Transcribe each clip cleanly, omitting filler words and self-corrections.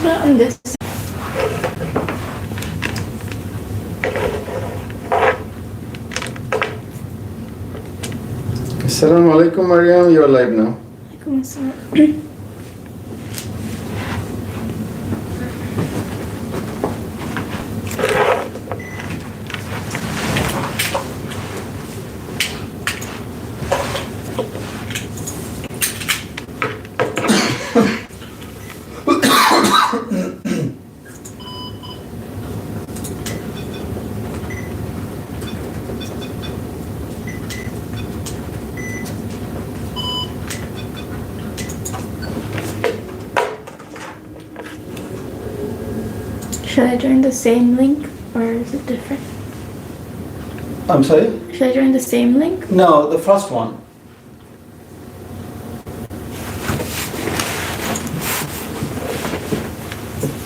On this. Assalamu alaikum, Maryam. You are live now. Alaikum assalam. Should I join the same link or is it different? I'm sorry? Should I join the same link? No, the first one.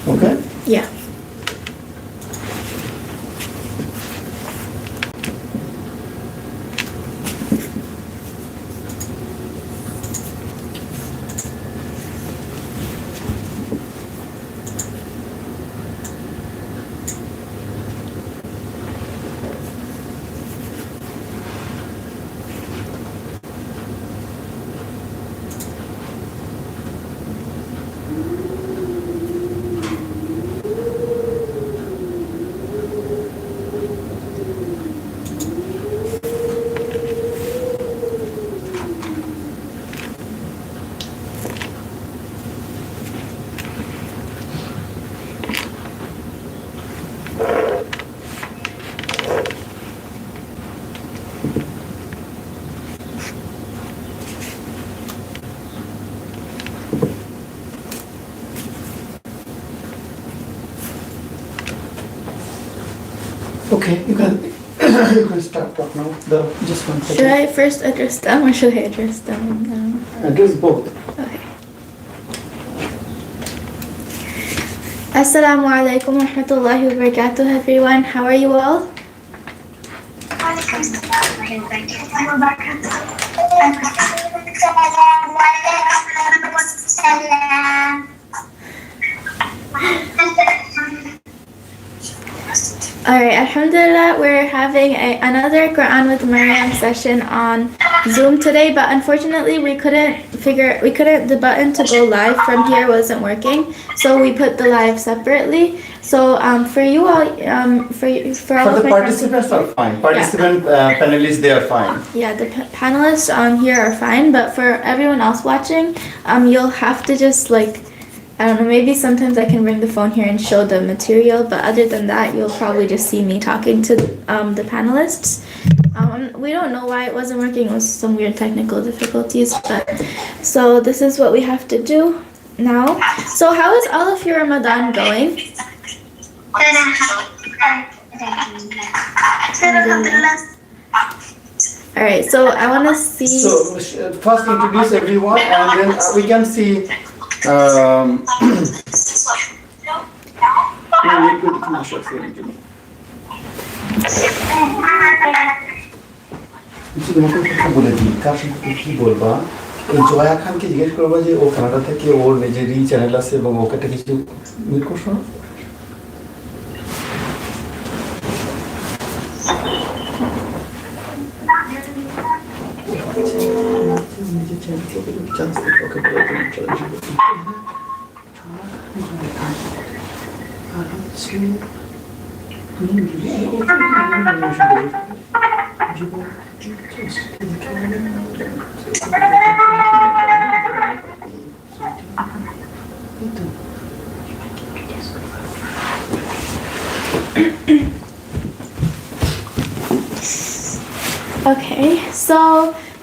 Okay? Yeah. Okay, you can start talk now. Just one second. Should I first address them or should I address them now? Address both. Okay. Assalamu alaikum wa rahmatullahi wa barakatuh, everyone. How are you all? Alright, alhamdulillah, we're having another Qur'an with Maryam session on Zoom today, but unfortunately the button to go live from here wasn't working, so we put the live separately. So for you all, for all the of participants are fine. Panelists, they are fine. Yeah, the panelists on here are fine, but for everyone else watching, you'll have to just I don't know, maybe sometimes I can bring the phone here and show the material, but other than that, you'll probably just see me talking to the panelists. We don't know why it wasn't working. It was some weird technical difficulties, but so this is what we have to do now. So how is all of your Ramadan going? Alright, so I want to see... So first introduce everyone and then we can see তোমাকে কথা বলে দিই কার সম্পর্কে কি বলবা এই জয়া খানকে জিজ্ঞেস করবা যে ও কানাডা থেকে ওর নিজেরই চ্যানেল আছে এবং ওকে একটা কিছু মিট করছো নিজের চ্যানেল চান্স দিতে ওকে বলে দিন চলে আসবে আর হচ্ছে Okay, so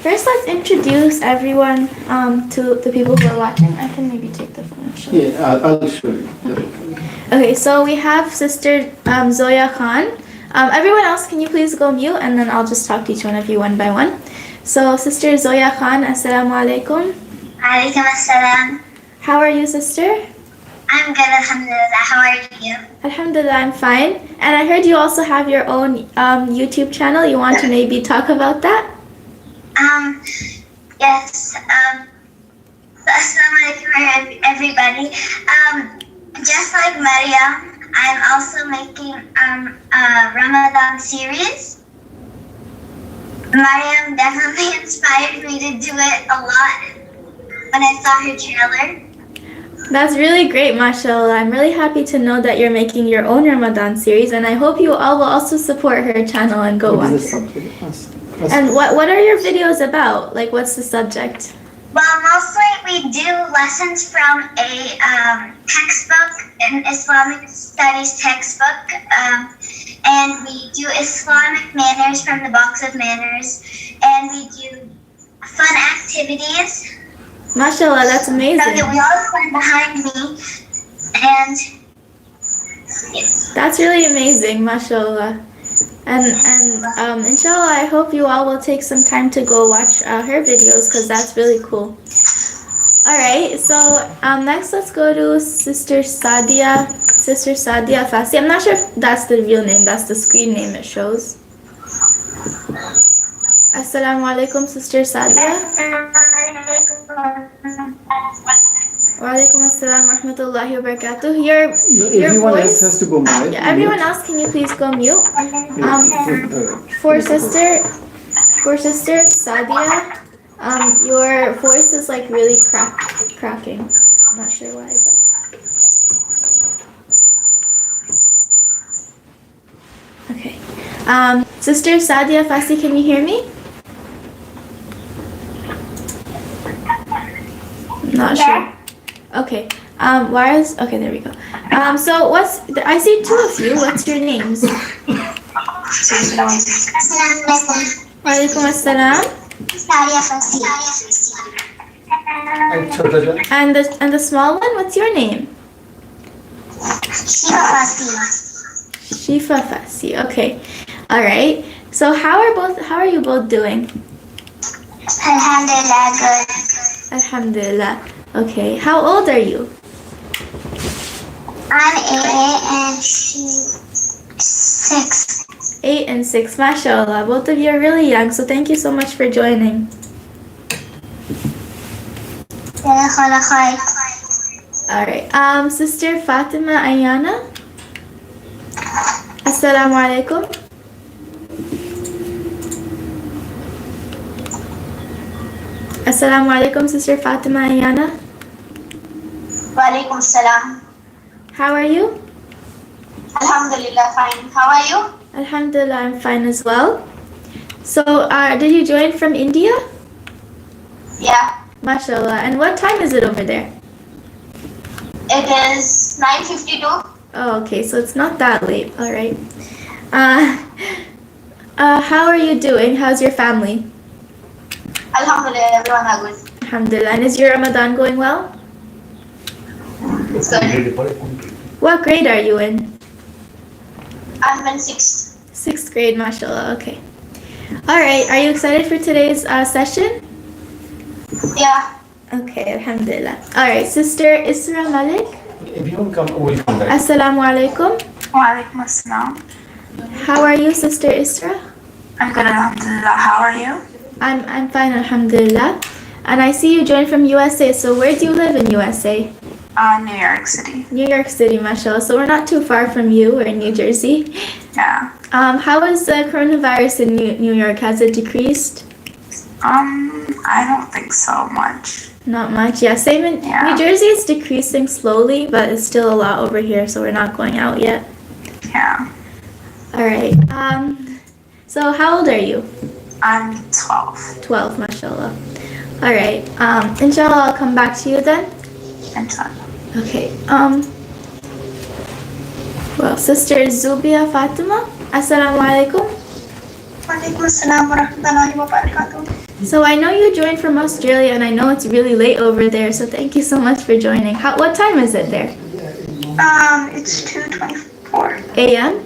first let's introduce everyone to the people who are watching. I can maybe take the phone and show you. Yeah, I'll show you. Okay, so we have Sister Zoya Khan. Everyone else, can you please go mute and then I'll just talk to each one of you one by one. So Sister Zoya Khan, Assalamu alaikum. Alaikum assalam. How are you, sister? I'm good, alhamdulillah. How are you? Alhamdulillah, I'm fine. And I heard you also have your own YouTube channel. You want to maybe talk about that? Yes. Assalamu alaikum everybody. Maryam. I'm also making a Ramadan series. Maryam definitely inspired me to do it a lot when I saw her trailer. That's really great, mashallah. I'm really happy to know that you're making your own Ramadan series, and I hope you all will also support her channel and go What watch is the it. subject? And what are your videos about? Like, what's the subject? Well, mostly we do lessons from a textbook, an Islamic studies textbook, and we do Islamic manners from the box of manners, and we do fun activities. Mashallah, that's So amazing. that we all stand behind me, and That's really amazing, mashallah. And inshallah, I hope you all will take some time to go watch her videos because that's really cool. All right, so next let's go to Sister Sadia Afasi. I'm not sure if that's the real name, that's the screen name it shows. Assalamu alaikum, Sister Sadia. Wa alaikum assalam wa rahmatullahi wa barakatuh. Your Everyone voice, else has to go mute. yeah, everyone else, can you please go mute? For Sister Sadia, your voice is like really cracking. I'm not sure why, but. Okay. Sister Sadia Afasi, can you hear me? Not sure. Okay. Okay, there we go. So I see two of you. What's your names? Wa alaikum assalam. And Chotaja? And the small one, what's your name? Shifa Fasi. Okay. All right. So how are you both doing? Alhamdulillah, good. Alhamdulillah. Okay. How old are you? I'm 8 and she's 6. 8 and 6. Mashallah. Both of you are really young, so thank you so much for joining. All right. Sister Fatima Ayana. Assalamu alaikum. Assalamu alaikum, Sister Fatima Ayana. Walaikum salam. How are you? Alhamdulillah, fine. How are you? Alhamdulillah, I'm fine as well. So, did you join from India? Yeah. Mashallah. And what time is it over there? It is 9:52. Oh, okay. So it's not that late. All right. How are you doing? How's your family? Alhamdulillah, everyone are good. Alhamdulillah. And is your Ramadan going well? It's good. What grade are you in? I'm in 6th. 6th grade, mashallah. Okay. All right. Are you excited for today's session? Yeah. Okay, alhamdulillah. All right, Sister Isra Malik. Everyone come away from that. Assalamu alaikum. Walaikum assalam. How are you, Sister Isra? I'm good, alhamdulillah. How are you? I'm fine, alhamdulillah. And I see you joined from USA. So where do you live in USA? New York City. New York City, mashallah. So we're not too far from you. We're in New Jersey. Yeah. How is the coronavirus in New York? Has it decreased? I don't think so much. Not much. Yeah, same in Yeah. New Jersey. It's decreasing slowly, but it's still a lot over here. So we're not going out yet. Yeah. All right. So how old are you? I'm 12. 12, mashallah. All right. Inshallah, I'll come back to you then. Inshallah. Okay. Well, Sister Zubia Fatima. Assalamu alaikum. Walaikum salam wa rahmatullahi wa barakatuh. So I know you joined from Australia, and I know it's really late over there. So thank you so much for joining. What time is it there? It's 2:24. A.M.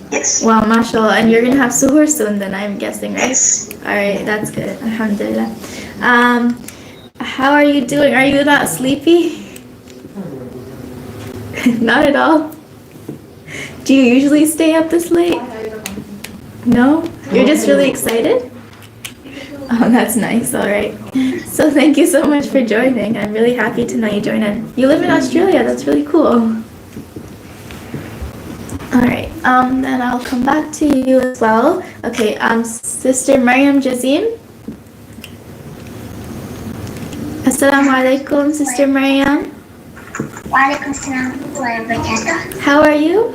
Yes. Wow, mashallah. And you're gonna have suhoor soon, then I'm guessing, right? Yes. All right, that's good. Alhamdulillah. How are you doing? Are you not sleepy? Not at all. Do you usually stay up this late? No? You're just really excited? Oh, that's nice. All right. So thank you so much for joining. I'm really happy to know you joined in. You live in Australia. That's really cool. All right. Then I'll come back to you as well. Okay. Sister Maryam Jazim. Assalamu alaikum, Sister Maryam. Wa alaikum salam wa barakatuh. How are you?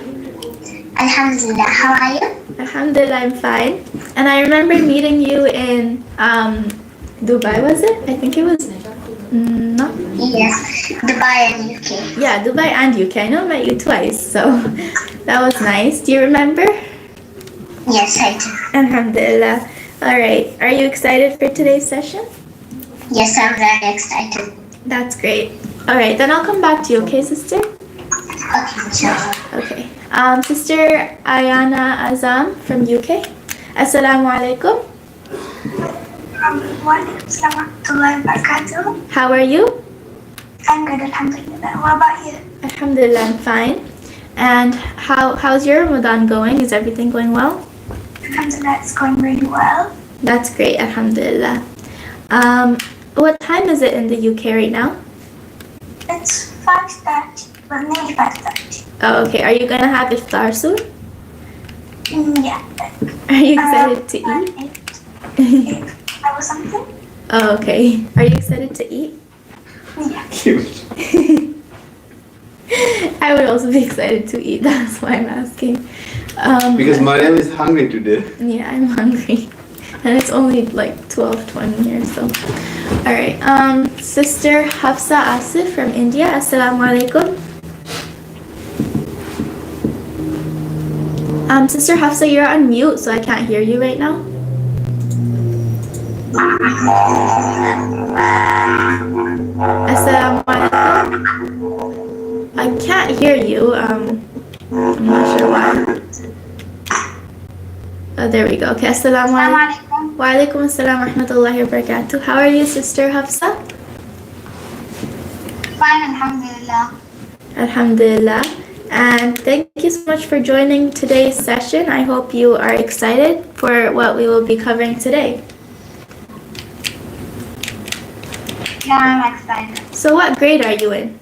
Alhamdulillah. How are you? Alhamdulillah, I'm fine. And I remember meeting you in Dubai, was it? I think it was. No. Yes, Dubai and UK. Yeah, Dubai and UK. I know I met you twice, so that was nice. Do you remember? Yes, I do. Alhamdulillah. All right. Are you excited for today's session? Yes, I'm very excited. That's great. All right, then I'll come back to you, okay, sister? Okay, inshallah. Okay. Sister Ayana Azam from UK. Assalamu alaikum. Wa alaikum salam wa barakatuh. How are you? I'm good, alhamdulillah. What about you? Alhamdulillah, I'm fine. And how's your Ramadan going? Is everything going well? Alhamdulillah, it's going really well. That's great, alhamdulillah. What time is it in the UK right now? It's 5:30, well, nearly 5:30. Oh, okay. Are you gonna have iftar soon? Yeah. Are you excited to eat? 8 or something? Oh, okay. Are you excited to eat? Yeah. Cute. I would also be excited to eat. That's why I'm asking. Because Maryam is hungry today. Yeah, I'm hungry. And it's only like 12:20 here, so. Alright, Sister Hafsa Asif from India. Assalamu alaikum. Sister Hafsa, you're on mute, so I can't hear you right now. Assalamu alaikum. I can't hear you. I'm not sure why. Oh, there we go. Okay, assalamu alaikum. Wa alaikum assalam wa rahmatullahi wa barakatuh. How are you, Sister Hafsa? Fine, alhamdulillah. Alhamdulillah. And thank you so much for joining today's session. I hope you are excited for what we will be covering today. Yeah, I'm excited. So what grade are you in?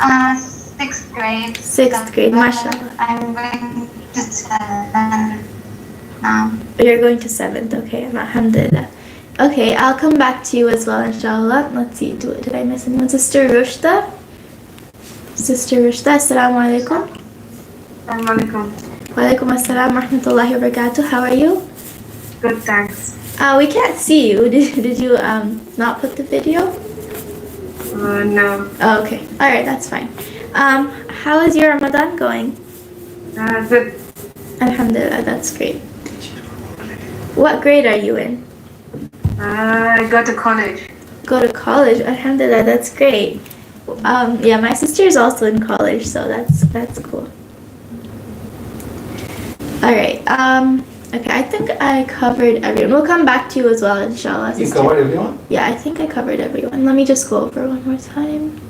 6th grade. Sixth grade, mashallah. I'm going to 7 now. You're going to 7th, okay, alhamdulillah. Okay, I'll come back to you as well, inshallah. Let's see, did I miss anyone? Sister Rushda? Sister Rushda, assalamu alaikum. Assalamu alaikum. Wa alaikum assalam wa rahmatullahi wa barakatuh. How are you? Good, thanks. We can't see you. Did you not put the video? No. Oh, okay. All right, that's fine. How is your Ramadan going? Good. Alhamdulillah, that's great. What grade are you in? I go to college. Go to college. Alhamdulillah, that's great. Yeah, my sister is also in college, so that's cool. All right. Okay, I think I covered everyone. We'll come back to you as well, inshallah. You sister. covered everyone? Yeah, I think I covered everyone. Let me just go over one more time.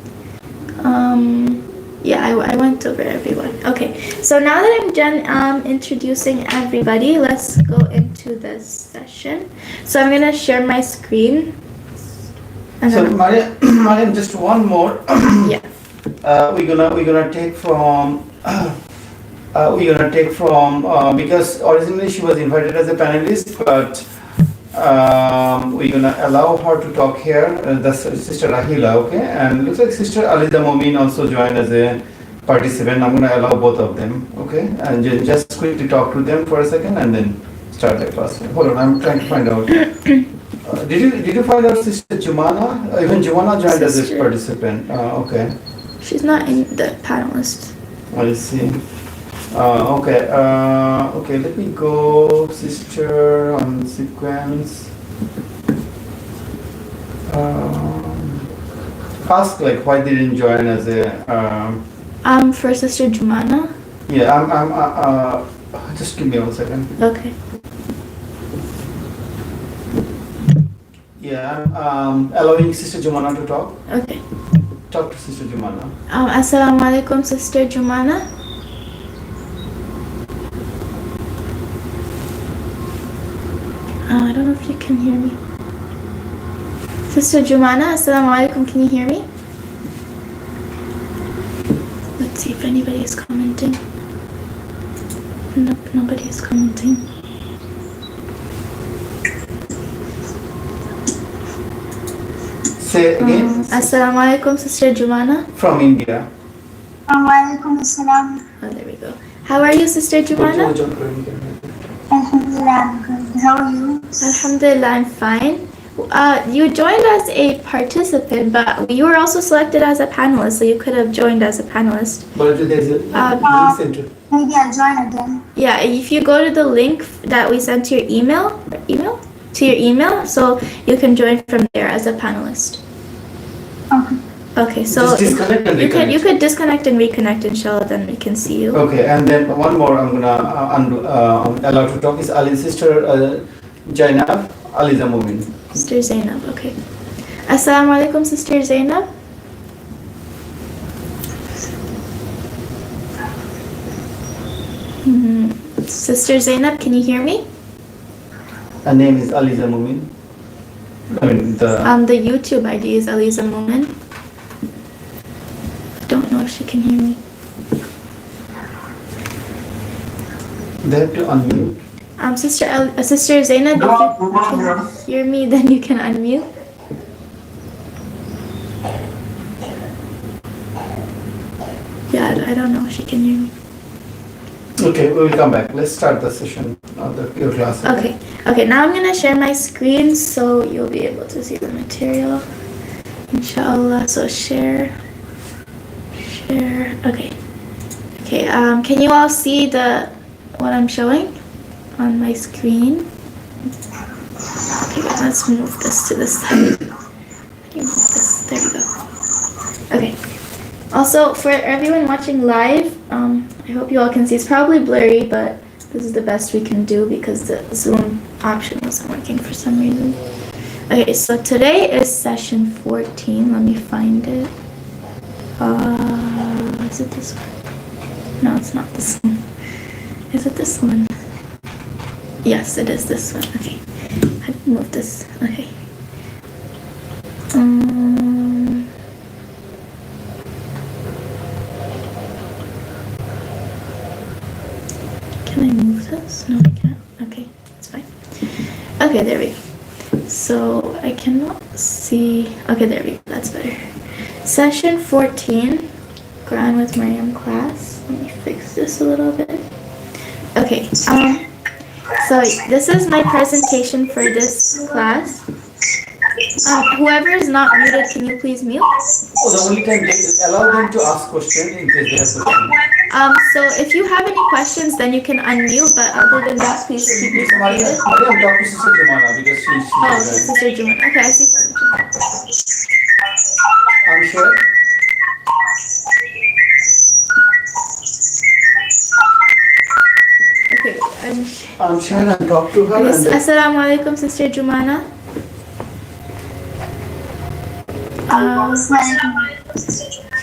Yeah, I went over everyone. Okay, so now that I'm done introducing everybody, let's go into this session. So I'm gonna share my screen. And So then- Maryam, just one more. yeah. We're gonna take from because originally she was invited as a panelist, but we're gonna allow her to talk here. That's Sister Rahila, okay? And looks like Sister Aliza Momin also joined as a participant. I'm gonna allow both of them, okay? And just quickly talk to them for a second and then start the class. Hold on, I'm trying to find out. Did you find out Sister Jumana? Even Jumana joined as a Sister. participant. Okay. She's not in the panelist. I see. Okay. Okay. Let me go, sister, on sequence. Ask like why they didn't join as a. For Sister Jumana. Yeah. Just give me 1 second. Okay. Yeah. I'm allowing Sister Jumana to talk. Okay. Talk to Sister Jumana. Assalamu alaikum, Sister Jumana. I don't know if you can hear me. Sister Jumana, assalamu alaikum, can you hear me? Let's see if anybody is commenting. Nope, nobody is commenting. Say again. Assalamu alaikum, Sister Jumana. From India. Walaikum assalam. Oh, there we go. How are you, Sister Jumana? Alhamdulillah, I'm good. How are you? Alhamdulillah, I'm fine. You joined as a participant, but you were also selected as a panelist, so you could have joined as a panelist. But there's a link center. Maybe I'll join again. Yeah, if you go to the link that we sent to your email, so you can join from there as a panelist. Okay. Okay, so Just disconnect and reconnect. you could disconnect and reconnect, inshallah, then we can see you. Okay, and then one more I'm gonna allow to talk is Ali's sister Jainab, Ali Zamumin. Sister Zainab, okay. Assalamu alaikum, Sister Zainab. Sister Zainab, can you hear me? Her name is Ali Zamumin. I mean The YouTube ID is Aliza Momin. Don't know if she can hear me. they have to unmute. Sister Zainab, if you can hear me, then you can unmute. Yeah, I don't know if she can hear me. Okay, we will come back. Let's start the session of your class. Okay, now I'm gonna share my screen so you'll be able to see the material. Inshallah, so share. Okay, can you all see what I'm showing on my screen? Okay, let's move this to the side. There we go. Okay. Also, for everyone watching live, I hope you all can see. It's probably blurry, but this is the best we can do because the Zoom option wasn't working for some reason. Okay, so today is session 14. Let me find it. Is it this one? No, it's not this one. Is it this one? Yes, it is this one. Okay, I can move this. Okay. Can I move this? No, I can't. Okay, it's fine. Okay, there we go. So I cannot see. Okay, there we go. That's better. Session 14, Qur'an with Maryam class. Let me fix this a little bit. Okay. So this is my presentation for this class. Whoever is not muted, can you please mute? Oh, the only time allow them to ask questions in case they have questions. So if you have any questions, then you can unmute. But other than that, please keep yourself muted. Maryam, talk to Sister Jumana because she's Oh, Sister Jumana. Okay, I see Sister Jumana. I'm sure. Okay, I'm sure and talk to her. yes. And Assalamu alaikum, Sister Jumana.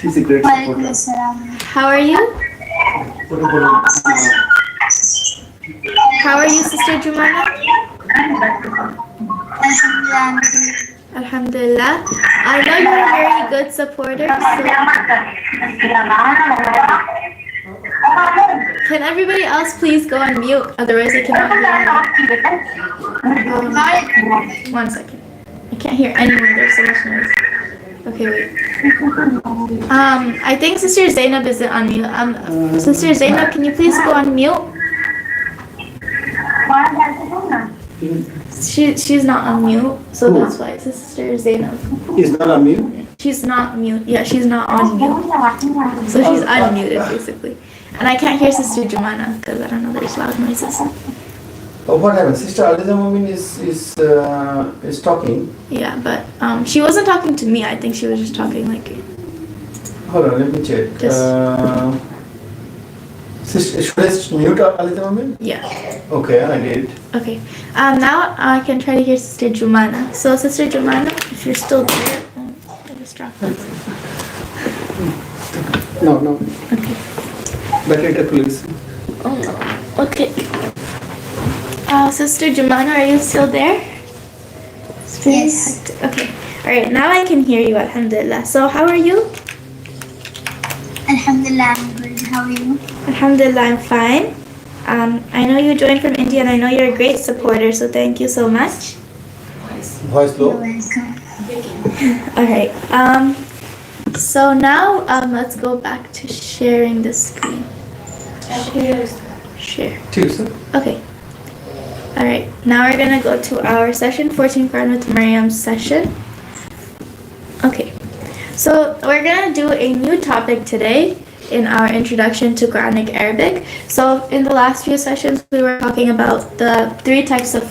she's a great Walaikum supporter. assalam. How are you? How are you, Sister Jumana? Alhamdulillah, I'm good. Alhamdulillah. I know you're a very good supporter. So can everybody else please go on mute? Otherwise, I cannot hear you. 1 second. I can't hear anyone. There's so much noise. Okay, wait. I think Sister Zainab isn't on mute. Sister Zainab, can you please go on mute? She's not on mute, so that's why. Sister Zainab. Is not on mute? She's not mute. Yeah, she's not on mute. So she's unmuted, basically. And I can't hear Sister Jumana because I don't know, there's loud noises. Oh, what happened? Sister Ali Zamumin is talking. Yeah, but she wasn't talking to me. I think she was just talking like. Hold on, let me check. Sister, should I mute Ali Zamumin? Yeah. Okay, I did. Okay. Now I can try to hear Sister Jumana. So Sister Jumana, if you're still there, I distracted. No. Okay. Better please. Oh no. Okay. Sister Jumana, are you still there? It's very Yes. hectic. Okay. All right. Now I can hear you. Alhamdulillah. So how are you? Alhamdulillah, Alhamdulillah, I'm good. How are you? Alhamdulillah, I'm fine. I know you joined from India and I know you're a great supporter, so thank you so much. Voice You're low. welcome. Alright, so now let's go back to sharing the screen. Share. Tuesday. Okay. Alright, now we're gonna go to our session 14 Quran with Maryam's session. Okay, so we're gonna do a new topic today in our introduction to Quranic Arabic. So in the last few sessions we were talking about the three types of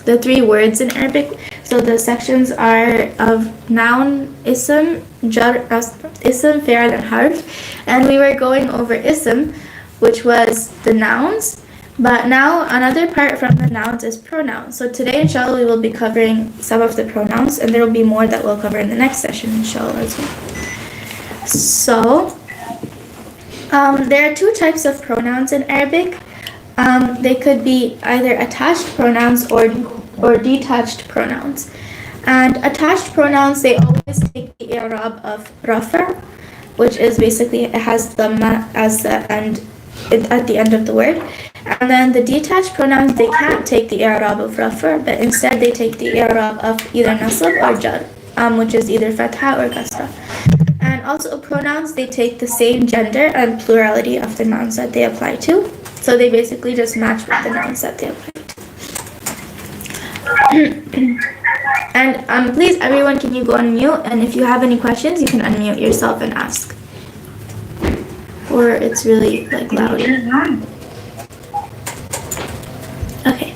the three words in Arabic. So the sections are of noun, ism, jar, ism, fi'al, and harf. And we were going over ism, which was the nouns. But now another part from the nouns is pronouns. So today, inshallah, we will be covering some of the pronouns, and there will be more that we'll cover in the next session, inshallah, as well. So there are two types of pronouns in Arabic. They could be either attached pronouns or detached pronouns. And attached pronouns, they always take the i'rab of rafa, which is basically it has the ma as the end at the end of the word. And then the detached pronouns, they can't take the i'rab of rafa, but instead they take the i'rab of either nasab or jar, which is either fatha or kasra. And also pronouns, they take the same gender and plurality of the nouns that they apply to. So they basically just match with the nouns that they apply to. And please, everyone, can you go on mute? And if you have any questions, you can unmute yourself and ask. Or it's really loud. Okay,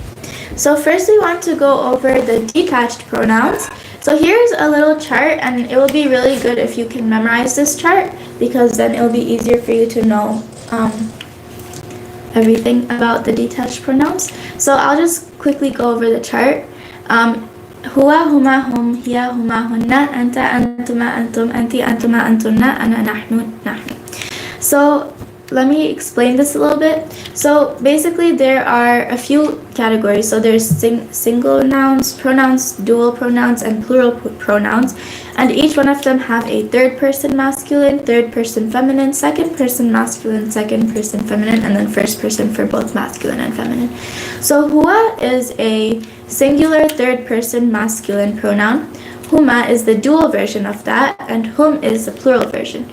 so first we want to go over the detached pronouns. So here's a little chart, and it will be really good if you can memorize this chart, because then it will be easier for you to know everything about the detached pronouns. So I'll just quickly go over the chart. Huwa, huma, hum, hiya, huma, hunna, anta, antuma, antum, anti, antuma, antunna, ana, nahnu, nahnu. So let me explain this a little bit. So basically there are a few categories. So there's single nouns, pronouns, dual pronouns, and plural pronouns. And each one of them have a third person masculine, third person feminine, second person masculine, second person feminine, and then first person for both masculine and feminine. So huwa is a singular third person masculine pronoun. Huma is the dual version of that, and hum is the plural version.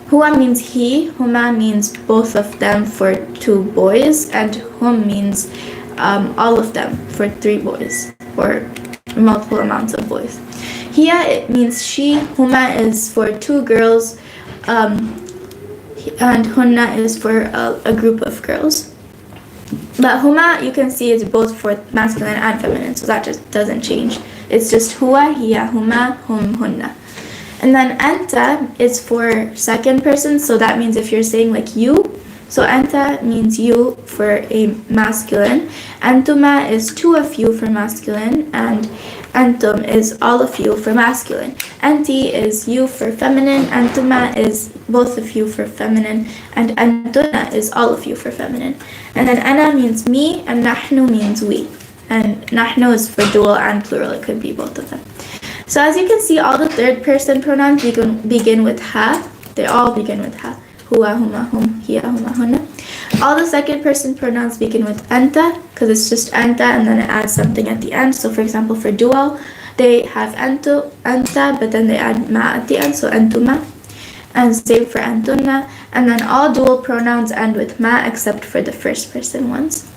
Huwa means he, huma means both of them for two boys, and hum means all of them for three boys, or multiple amounts of boys. Hiya, it means she, huma is for two girls, and hunna is for a group of girls. But huma, you can see, is both for masculine and feminine, so that just doesn't change. It's just huwa, hiya, huma, hum, hunna. And then anta is for second person, so that means if you're saying like you, so anta means you for a masculine, antuma is two of you for masculine, and antum is all of you for masculine. Anti is you for feminine, antuma is both of you for feminine, and antunna is all of you for feminine. And then ana means me, and nahnu means we. And nahnu is for dual and plural, it could be both of them. So as you can see, all the third person pronouns begin with ha. They all begin with ha. Huwa, huma, hum, hiya, huma, hunna. All the second person pronouns begin with anta, because it's just anta and then it adds something at the end. So for example, for dual, they have anta, but then they add ma at the end, so antuma. And same for antunna. And then all dual pronouns end with ma except for the first person ones.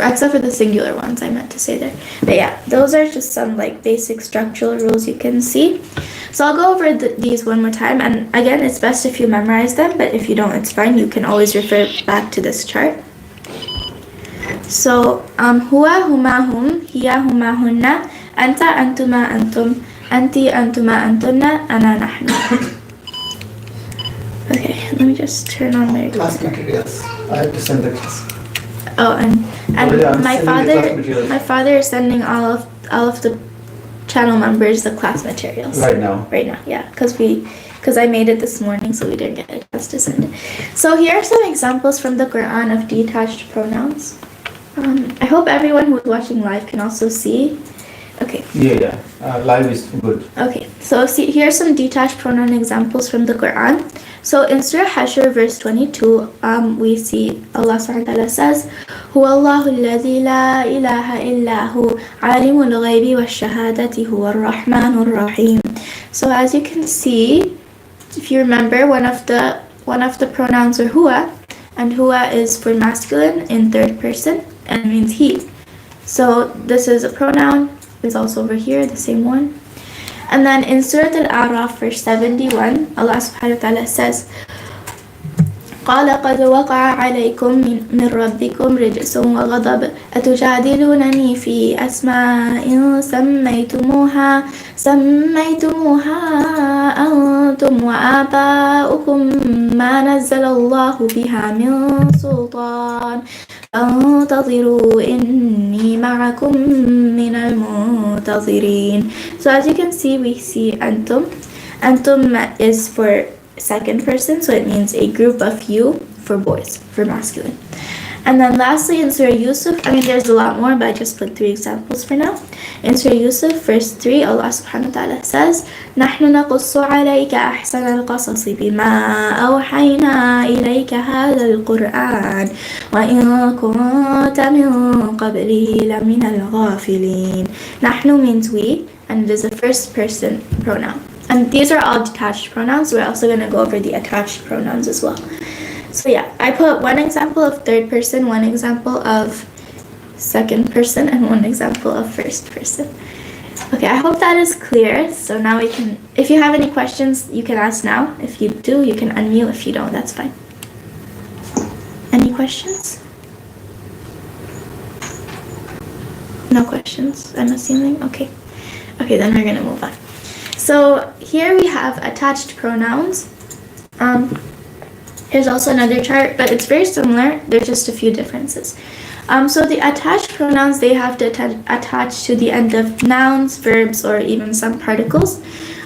Except for the singular ones, I meant to say there. But yeah, those are just some basic structural rules you can see. So I'll go over these one more time, and again, it's best if you memorize them, but if you don't, it's fine. You can always refer back to this chart. So, huwa, huma, hum, hiya, huma, hunna, anta, antuma, antum, anti, antuma, antunna, ana, nahnu. Okay, let me just turn on my Class materials. I have to send the class. Oh, and my my father is sending all of the channel members the class materials right now. Yeah, because I made it this morning, so we didn't get a chance to send it. So here are some examples from the Qur'an of detached pronouns. I hope everyone who is watching live can also see. Okay, Yeah. Live is good. Okay, so see, here's some detached pronoun examples from the Quran. So in Surah Hashr, verse 22, we see Allah subhanahu wa ta'ala says, هو الله الذي لا إله إلا هو عالم الغيب والشهادة هو الرحمن الرحيم. So as you can see, if you remember, one of the pronouns are huwa, and huwa is for masculine in third person and means he. So this is a pronoun. It's also over here, the same one. And then in Surah Al-A'raf, verse 71, Allah subhanahu wa ta'ala says, قال قد وقع عليكم من ربكم رجس وغضب أتجادلونني في أسماء سميتموها أنتم وآباؤكم ما نزل الله بها من سلطان فانتظروا إني معكم من المنتظرين. So as you can see, we see أنتم. أنتم is for second person, so it means a group of you for boys, for masculine. And then lastly in Surah Yusuf, there's a lot more, but I just put 3 examples for now. In Surah Yusuf, verse 3, Allah subhanahu wa ta'ala says, نحن نقص عليك أحسن القصص بما أوحينا إليك هذا القرآن وإن كنت من قبله لمن الغافلين. نحن means we, and it is a first person pronoun. And these are all detached pronouns. We're also going to go over the attached pronouns as well. So yeah, I put 1 example of third person, 1 example of second person, and 1 example of first person. Okay, I hope that is clear. So now we can, if you have any questions, you can ask now. If you do, you can unmute. If you don't, that's fine. Any questions? No questions, I'm assuming. Okay, then we're going to move on. So here we have attached pronouns. Here's also another chart, but it's very similar. There's just a few differences. So the attached pronouns, they have to attach to the end of nouns, verbs, or even some particles.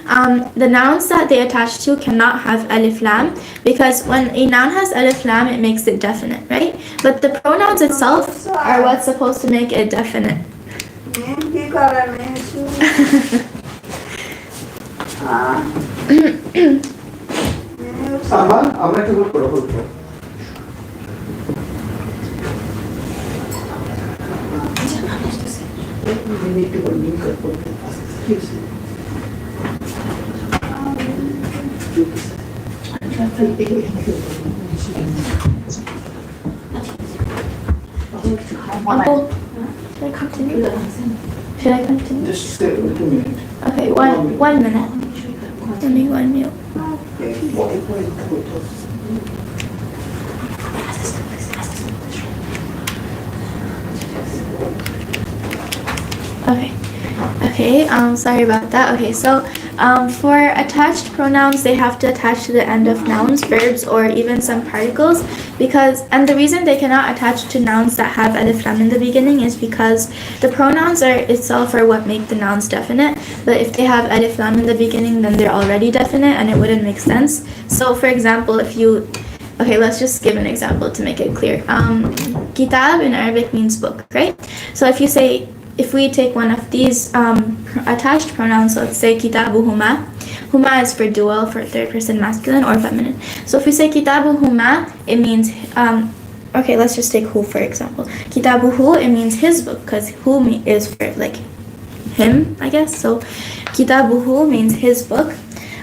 The nouns that they attach to cannot have alif lam, because when a noun has alif lam, it makes it definite, right? But the pronouns itself are what's supposed to make it definite. আমরা একটু করে বলবো Uncle, should I continue? Should I continue? Just stay 2 minutes. Okay, 1 minute. Only 1 minute. Okay, sorry about that. Okay, so for attached pronouns, they have to attach to the end of nouns, verbs, or even some particles, and the reason they cannot attach to nouns that have alif lam in the beginning is because the pronouns itself are what make the nouns definite, but if they have alif lam in the beginning, then they're already definite and it wouldn't make sense. So for example, let's just give an example to make it clear. Kitab in Arabic means book, right? So if we take one of these attached pronouns, so let's say kitabuhuma. Huma is for dual, for third person masculine or feminine. So if we say kitabuhuma, it means, let's just take hu for example. Kitabuhu, it means his book, because hu is for like him, I guess. So kitabuhu means his book.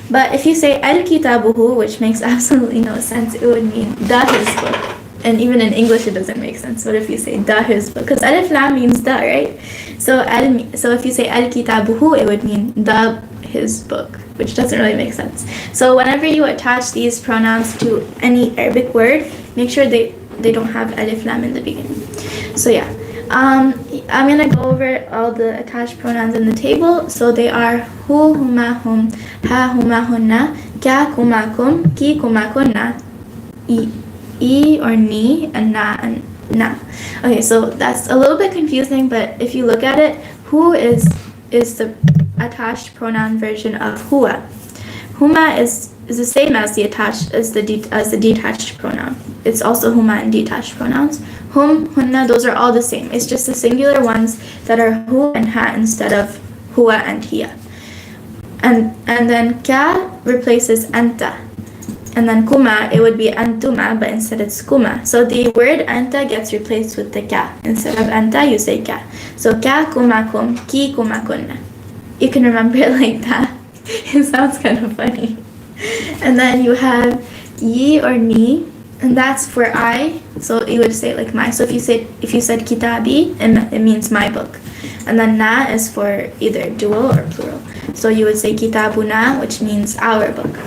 But if you say al-kitabuhu, which makes absolutely no sense, it would mean the his book. And even in English, it doesn't make sense. What if you say the his book? Because alif lam means the, right? So if you say al-kitabuhu, it would mean the his book, which doesn't really make sense. So whenever you attach these pronouns to any Arabic word, make sure they don't have alif lam in the beginning. So yeah, I'm gonna go over all the attached pronouns in the table. So they are hu, huma, hum, ha, huma, hunna, ka, kuma, kum, ki, kuma, kunna, e or ni, and na. Okay, so that's a little bit confusing, but if you look at it, hu is the attached pronoun version of huwa. Huma is the same as the detached pronoun. It's also huma and detached pronouns. Hum, hunna, those are all the same. It's just the singular ones that are hu and ha instead of huwa and hiya. And then ka replaces anta. And then kuma, it would be antuma, but instead it's kuma. So the word anta gets replaced with the ka. Instead of anta, you say ka. So ka kumakum, ki kumakunna. You can remember it like that. It sounds kind of funny. And then you have yi or ni, and that's for I. So you would say it like my. So if you said kitabi, it means my book. And then na is for either dual or plural. So you would say kitabuna, which means our book.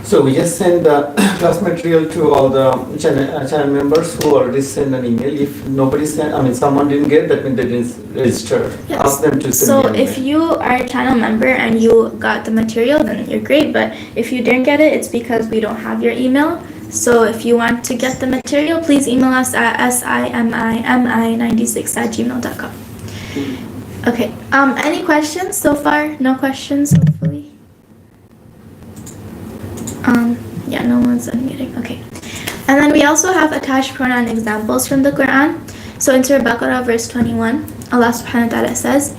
So we just send the class material to all the channel members who already sent an email. If nobody sent, someone didn't get, that means they didn't register. Yes. Ask them to send So me an if email. you are a channel member and you got the material, then you're great. But if you didn't get it, it's because we don't have your email. So if you want to get the material, please email us at simimi96@gmail.com. Okay. Any questions so far? No questions, hopefully. Yeah, no one's unmuting. Okay. And then we also have attached pronoun examples from the Qur'an. So in Surah Baqarah, verse 21, Allah subhanahu wa ta'ala says,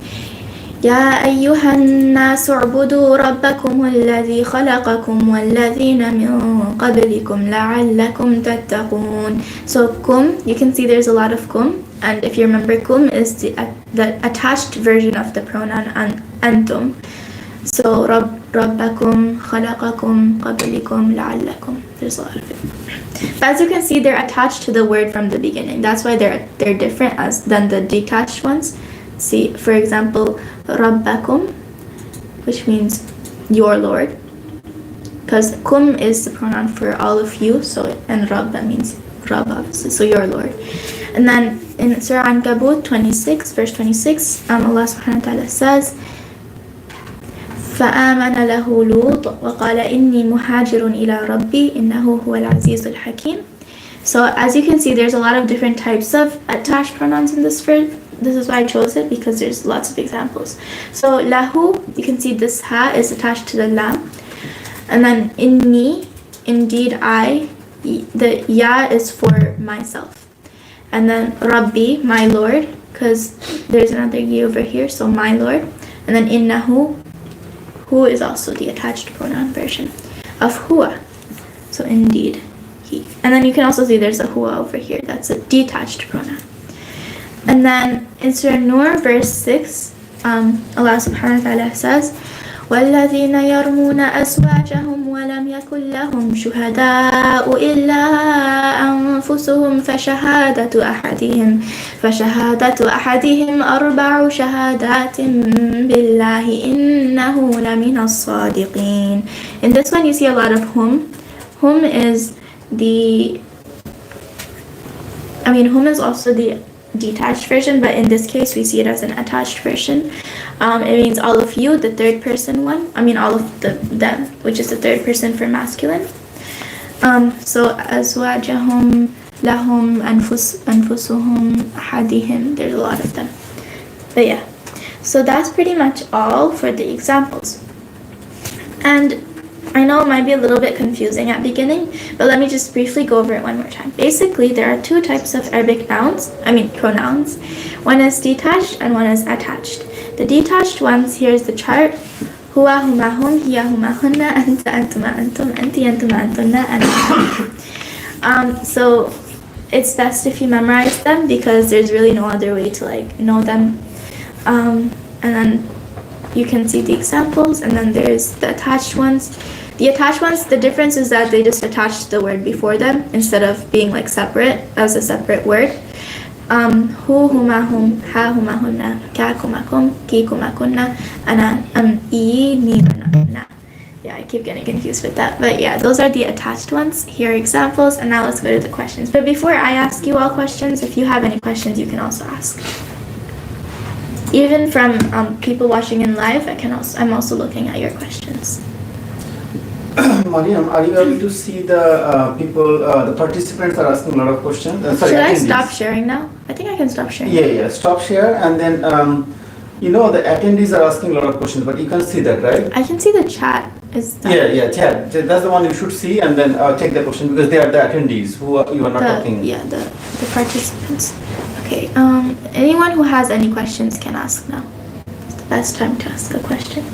يا أيها الناس اعبدوا ربكم الذي خلقكم والذين من قبلكم لعلكم تتقون. So kum, you can see there's a lot of kum, and if you remember, kum is the attached version of the pronoun antum. So ربكم خلقكم قبلكم لعلكم. There's a lot of it. But as you can see, they're attached to the word from the beginning. That's why they're different than the detached ones. See, for example, Rabbakum, which means your Lord, because kum is the pronoun for all of you. So and Rabba means Rabb, obviously. So your Lord. And then in Surah Ankabut 26, verse 26, Allah subhanahu wa ta'ala says, فآمن له لوط وقال إني مهاجر إلى ربي إنه هو العزيز الحكيم. So as you can see, there's a lot of different types of attached pronouns in this verse. This is why I chose it, because there's lots of examples. So lahu, you can see this ha is attached to the lam. And then inni, indeed I, the ya is for myself. And then Rabbi, my Lord, because there's another ye over here, so my Lord. And then innahu, who is also the attached pronoun version of huwa. So indeed, he. And then you can also see there's a huwa over here. That's a detached pronoun. And then in Surah Nur, verse 6, Allah subhanahu wa ta'ala says, وَالَّذِينَ يَرْمُونَ أَزْوَاجَهُمْ وَلَمْ يَكُنْ لَهُمْ شُهَدَاءُ إِلَّا أَنفُسُهُمْ فشهادة أحدهم أربع شهادات بالله إنه لمن الصادقين. In this one you see a lot of hum. Hum is also the detached version, but in this case we see it as an attached version. It means all of you, the third person one. All of them, which is the third person for masculine. So azwajahum, lahum, anfusuhum, ahadihim. There's a lot of them. But yeah, so that's pretty much all for the examples. And I know it might be a little bit confusing at beginning, but let me just briefly go over it one more time. Basically, there are two types of Arabic pronouns. One is detached and one is attached. The detached ones, here's the chart. Huwa, huma, hum, hiya, huma, hunna, anta, antuma, antum, anti, antuma, antunna, and so it's best if you memorize them, because there's really no other way to know them. And then you can see the examples, and then there's the attached ones. The attached ones, the difference is that they just attach the word before them instead of being separate as a separate word. Hu, huma, hum, ha, huma, hunna, ka, kuma, kum, ki, kuma, kunna, ana, i, ni, na. Yeah, I keep getting confused with that. But yeah, those are the attached ones. Here are examples, and now let's go to the questions. But before I ask you all questions, if you have any questions, you can also ask. Even from people watching in live, I'm also looking at your questions. Maryam, are you able to see the people, the participants are asking a lot of questions? Should I stop sharing now? I think I can stop sharing. Yeah, stop share, and then the attendees are asking a lot of questions, but you can see that, right? I can see the chat. Chat. That's the one you should see, and then take the question, because they are the attendees who you are not talking. Yeah, the participants. Okay. Anyone who has any questions can ask now. best time to ask a question.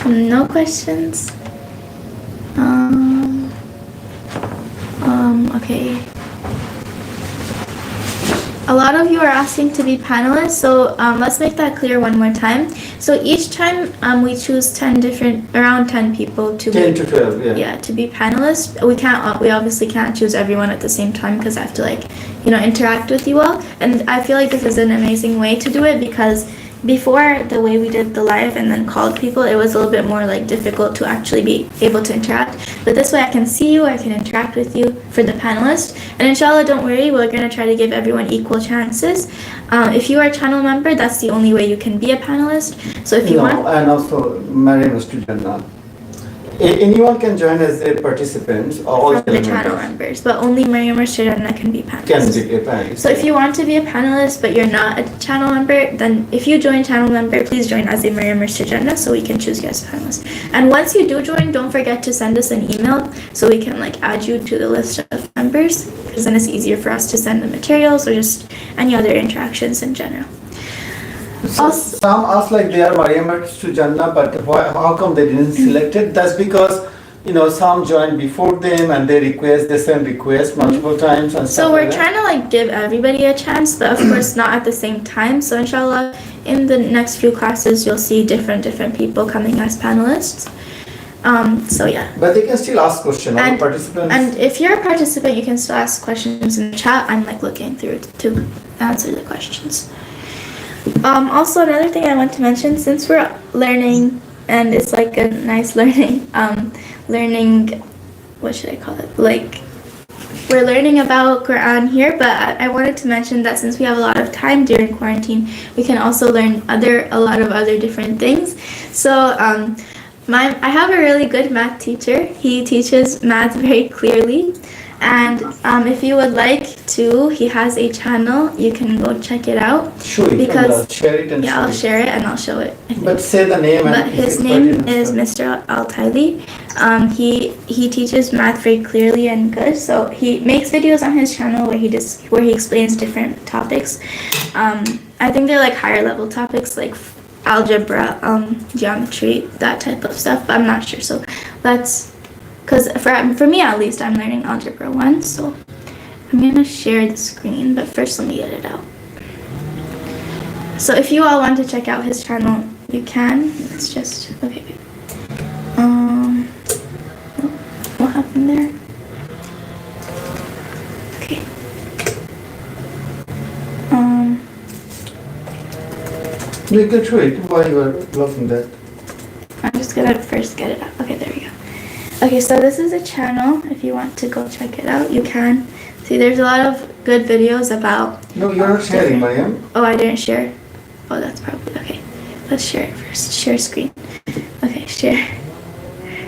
No questions? Okay. A lot of you are asking to be panelists, so let's make that clear one more time. So each time we choose around 10 people to 10 to 12, yeah. Yeah, to be panelists. We obviously can't choose everyone at the same time because I have to interact with you all. And I feel like this is an amazing way to do it because before, the way we did the live and then called people, it was a little bit more difficult to actually be able to interact. But this way I can see you, I can interact with you for the panelist. And inshallah, don't worry, we're going to try to give everyone equal chances. If you are a channel member, that's the only way you can be a panelist. So if you want... And also, Maryam is student now. Anyone can join as a participant, all from the channel members, but only Maryam or Shirana can be panelists. Can be a panelist. So if you want to be a panelist but you're not a channel member, then if you join channel member, please join as a Maryam or Shirana so we can choose you as a panelist. And once you do join, don't forget to send us an email so we can add you to the list of members, because then it's easier for us to send the materials or just any other interactions in general. So some ask they are Maryam to Jannah, but how come they didn't select it? That's because some joined before them and they send requests multiple times and so we're trying to give everybody a chance, but of course not at the same time. So inshallah, in the next few classes you'll see different people coming as panelists. So yeah. But they can still ask questions. And participants. And if you're a participant, you can still ask questions in the chat. I'm looking through to answer the questions. Also, another thing I want to mention, since we're learning, and it's a nice learning, what should I call it? We're learning about Qur'an here, but I wanted to mention that since we have a lot of time during quarantine, we can also learn a lot of other different things. So, I have a really good math teacher. He teaches math very clearly. And if you would like to, he has a channel. You can go check it out. Sure, because share it and I'll share it and I'll show it. But say the name. But his name is Mr. Al-Tili. He teaches math very clearly and good. So he makes videos on his channel where he explains different topics. I think they're higher level topics like algebra, geometry, that type of stuff. But I'm not sure. So because for me at least, I'm learning Algebra 1, so I'm going to share the screen, but first let me get it out. So if you all want to check out his channel, you can. It's just, okay. What happened there? Okay. You can show it while you are blocking that. I'm just going to first get it out. Okay, there we go. Okay, so this is a channel. If you want to go check it out, you can. See, there's a lot of good videos about... No, you're not sharing, Maryam. Oh, I didn't share. Oh, that's probably... Okay, let's share it first. Share screen. Okay, share.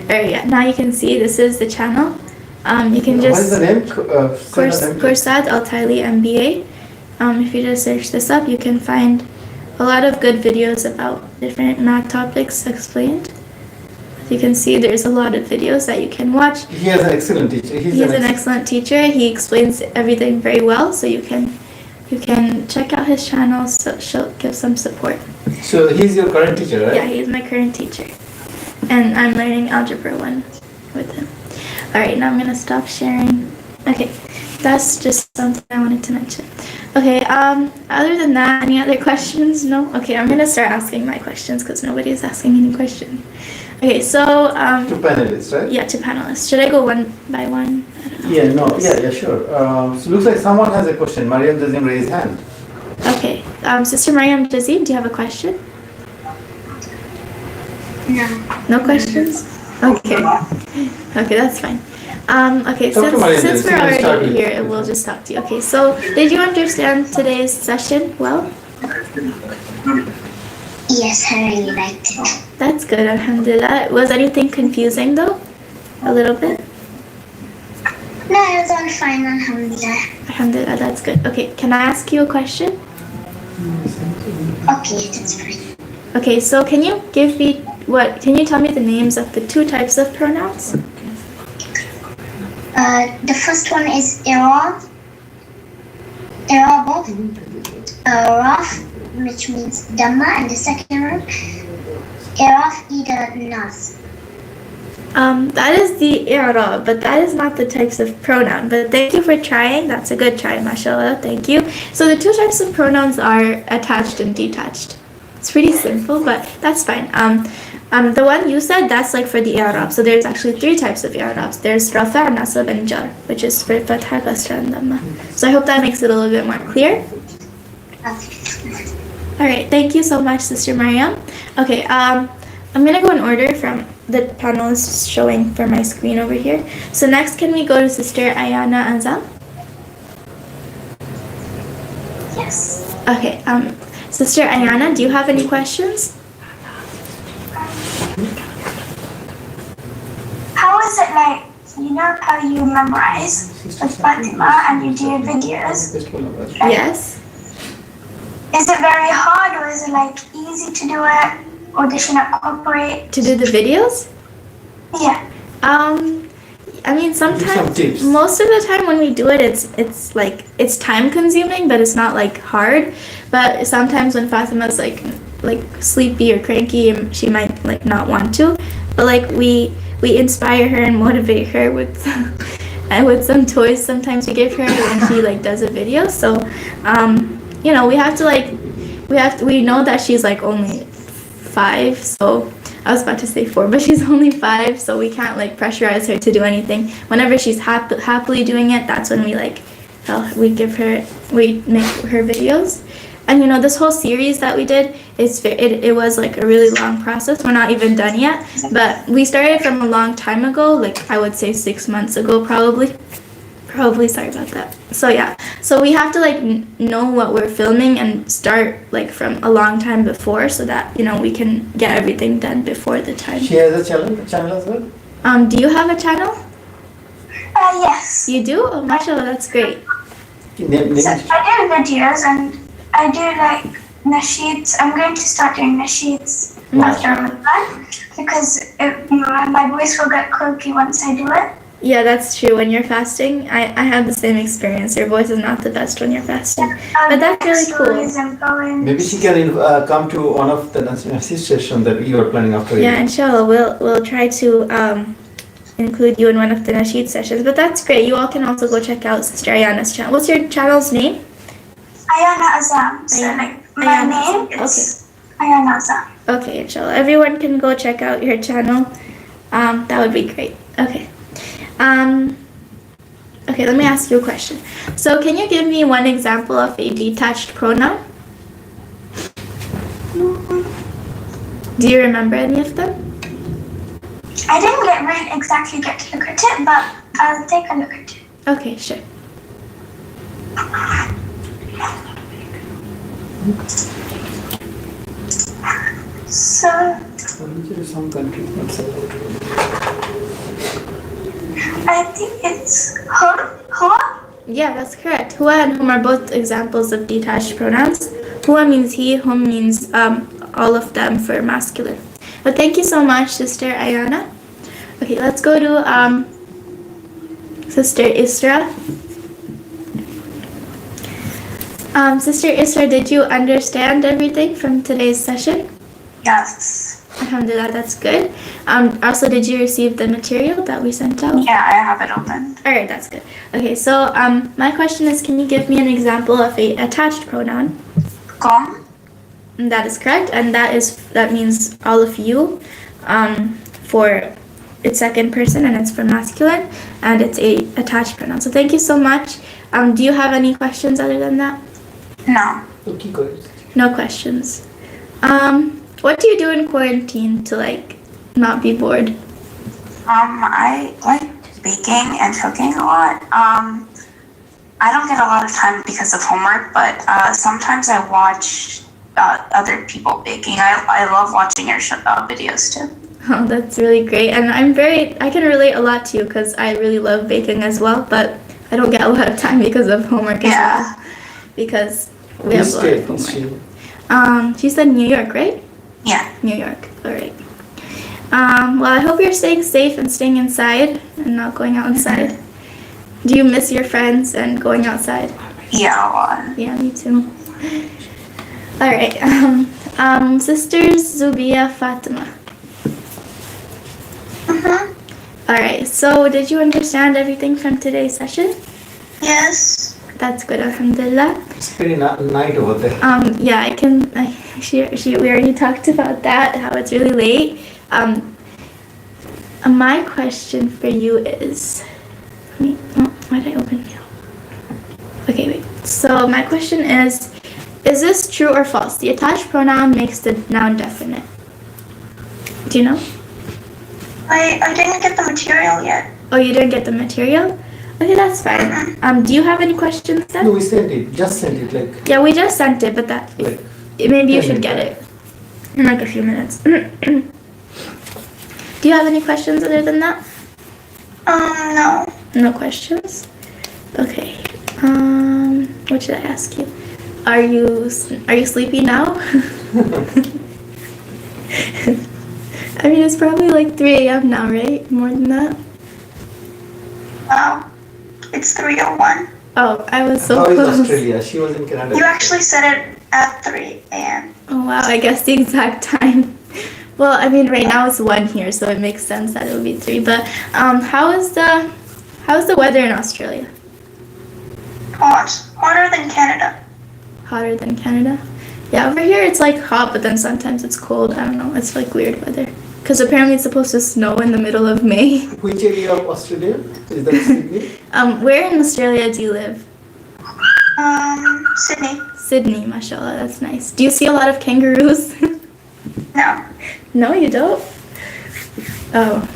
Alright, yeah, now you can see this is the channel. You can just... What is the name? Qursad Al-Tili MBA. If you just search this up, you can find a lot of good videos about different math topics explained. As you can see, there's a lot of videos that you can watch. He has an excellent teacher. He's an excellent teacher. He explains everything very well, so you can check out his channel, give some support. So he's your current teacher, right? Yeah, he's my current teacher. And I'm learning Algebra 1 with him. Alright, now I'm going to stop sharing. Okay, that's just something I wanted to mention. Okay, other than that, any other questions? No? Okay, I'm going to start asking my questions because nobody is asking any questions. Okay, so... to panelists, right? Yeah, to panelists. Should I go one by one? I don't know. Yeah, no, yeah, sure. So looks like someone has a question. Maryam doesn't raise hand. Okay, Sister Maryam Jazim, do you have a question? No. No questions? Okay. Okay, that's fine. Okay, since we're already here, we'll just talk to you. Okay, so did you understand today's session well? Yes, I really liked it. That's good, alhamdulillah. Was anything confusing though? A little bit? No, it was all fine, alhamdulillah. Alhamdulillah, that's good. Okay, can I ask you a question? Okay, that's fine. Okay, so can you tell me the names of the two types of pronouns? The first one is Irab, Raf, which means Dhamma, and the second one, Iraf Ida Nas. That is the i'rab, but that is not the types of pronoun. But thank you for trying. That's a good try, mashallah. Thank you. So the two types of pronouns are attached and detached. It's pretty simple, but that's fine. The one you said, that's like for the i'rab. So there's actually three types of i'rabs. There's rafa', nasab, and jar, which is for fatha, kasra, and dhamma. So I hope that makes it a little bit more clear. All right, thank you so much, Sister Maryam. Okay, I'm gonna go in order from the panelists showing for my screen over here. So next, can we go to Sister Ayana Azam? Yes. Okay, Sister Ayana, do you have any questions? How is it like, you know how you memorize with Fatima and you do your videos? Yes. Is it very hard or is it like easy to do it? Or they should not cooperate? To do the videos? Yeah. I mean, sometimes, some tips. most of the time when we do it, it's like, it's time consuming, but it's not like hard. But sometimes when Fatima's like sleepy or cranky, she might like not want to. But like we inspire her and motivate her with and with some toys sometimes we give her when she like does a video. So you know, we have to we know that she's like only 5, so I was about to say 4, but she's only 5, so we can't like pressurize her to do anything. Whenever she's happily doing it, that's when we like we make her videos. And you know, this whole series that we did, it was like a really long process. We're not even done yet, but we started from a long time ago, like I would say 6 months ago probably, sorry about that. So yeah, so we have to like know what we're filming and start like from a long time before, so that, you know, we can get everything done before the time. She has a channel as well? Do you have a channel? Yes. You do? Oh, mashallah, that's great. So I do videos and I do like nasheeds. I'm going to start doing nasheeds after Ramadan because my voice will get croaky once I do it. Yeah, that's true. When you're fasting, I have the same experience. Your voice is not the best when you're fasting. But that's really cool. Maybe she can come to one of the Nasir session that we are planning after. Yeah, inshallah, we'll try to include you in one of the nasheed sessions. But that's great. You all can also go check out Sister Ayana's channel. What's your channel's name? Ayana Azam. So like my name is Ayana Azam. Okay, inshallah. Everyone can go check out your channel. That would be great. Okay. Okay, let me ask you a question. So can you give me one example of a detached pronoun? Do you remember any of them? I didn't really exactly get to look at it, but I'll take a look at it. Okay, sure. So Some countries not so I think it's Hua. Yeah, that's correct. Hua and hum are both examples of detached pronouns. Hua means he, hum means all of them for masculine. But thank you so much, Sister Ayana. Okay, let's go to Sister Isra. Sister Isra, did you understand everything from today's session? Yes. Alhamdulillah, that's good. Also, did you receive the material that we sent out? Yeah, I have it open. Alright, that's good. Okay, so my question is, can you give me an example of a attached pronoun? Kom. And that is correct, and that means all of you for its second person, and it's for masculine, and it's a attached pronoun. So thank you so much. Do you have any questions other than that? No. Okay, good. No questions. What do you do in quarantine to like not be bored? I like baking and cooking a lot. I don't get a lot of time because of homework, but sometimes I watch other people baking. I love watching your videos too. Oh, that's really great. And I can relate a lot to you because I really love baking as well, but I don't get a lot of time because of homework as well. Because we have a lot of homework. She said New York, right? Yeah. New York. All right. Well, I hope you're staying safe and staying inside and not going outside. Do you miss your friends and going outside? Yeah, a lot. Yeah, me too. All right. Sisters Zubia, Fatima. All right. So, did you understand everything from today's session? Yes. That's good. Alhamdulillah. It's pretty night over there. Yeah, I can. We already talked about that. How it's really late. My question for you is. Why did I open it? Okay, wait. So my question is this true or false? The attached pronoun makes the noun definite. Do you know? I didn't get the material yet. Oh, you didn't get the material? Okay, that's fine. Do you have any questions then? No, we sent it. Just sent it like. Yeah, we just sent it, but that Like, maybe you 10 should get minutes. it in like a few minutes. Do you have any questions other than that? No. No questions? Okay. What should I ask you? Are you sleepy now? I mean, it's probably like 3 a.m. now, right? More than that? It's 3:01. Oh, I was so How is close. Australia? She was in Canada. You actually said it at 3 a.m. Oh wow, I guess the exact time. Well, I mean, right now it's 1 here, so it makes sense that it would be 3. But how's the weather in Australia? Hotter than Canada. Hotter than Canada? Yeah, over here it's like hot, but then sometimes it's cold. I don't know. It's like weird weather. Because apparently it's supposed to snow in the middle of May. Which area of Australia? Is that Sydney? Where in Australia do you live? Sydney. Sydney, mashallah, that's nice. Do you see a lot of kangaroos? No. No, you don't? Oh,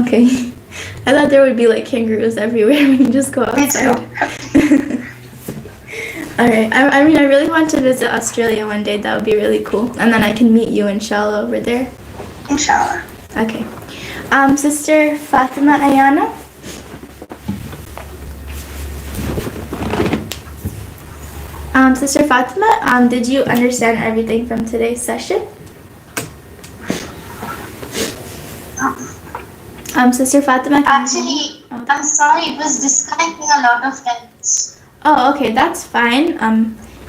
okay. I thought there would be like kangaroos everywhere when you just go Me outside. too. Alright, I mean, I really want to visit Australia one day. That would be really cool. And then I can meet you, inshallah, over there. Inshallah. Okay. Sister Fatima Ayana? Sister Fatima, did you understand everything from today's session? Sister Fatima? Actually, I'm sorry, it was disconnecting a lot of times. Oh, okay, that's fine.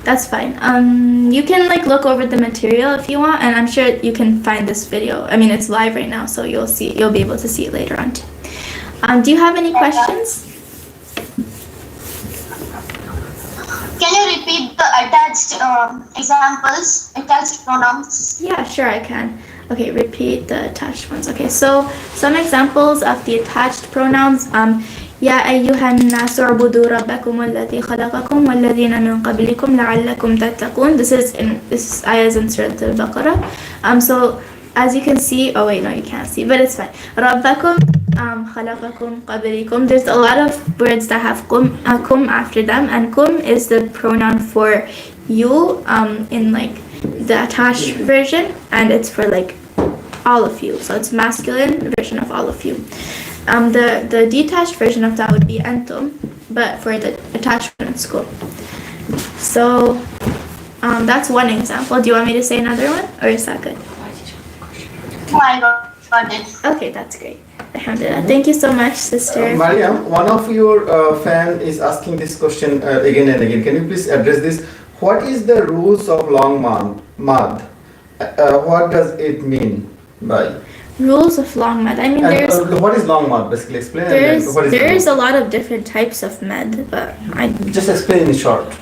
That's fine. You can like look over the material if you want, and I'm sure you can find this video. I mean, it's live right now, so you'll be able to see it later on too. Do you have any questions? Can you repeat the attached examples, attached pronouns? Yeah, sure, I can. Okay, repeat the attached ones. Okay, so some examples of the attached pronouns. يا أيها الناس اعبدوا ربكم الذي خلقكم والذين من قبلكم لعلكم تتقون. This is ayahs in Surah Al-Baqarah. So as you can see, oh wait, no, you can't see, but it's fine. ربكم خلقكم قبلكم. There's a lot of words that have kum after them, and kum is the pronoun for you in like the attached version, and it's for like all of you. So it's masculine version of all of you. The detached version of that would be antum, but for the attachment it's kum. So that's one example. Do you want me to say another one, or is that good? Oh, I got it. Okay, that's great. Alhamdulillah. Thank you so much, sister. Maryam, one of your fan is asking this question again and again. Can you please address this? What is the rules of long mad? What does it mean by? Rules of long mad. I mean, And what is long mad? Basically, explain. And then what is there the is rule? a lot of different types of med, but Just explain in short.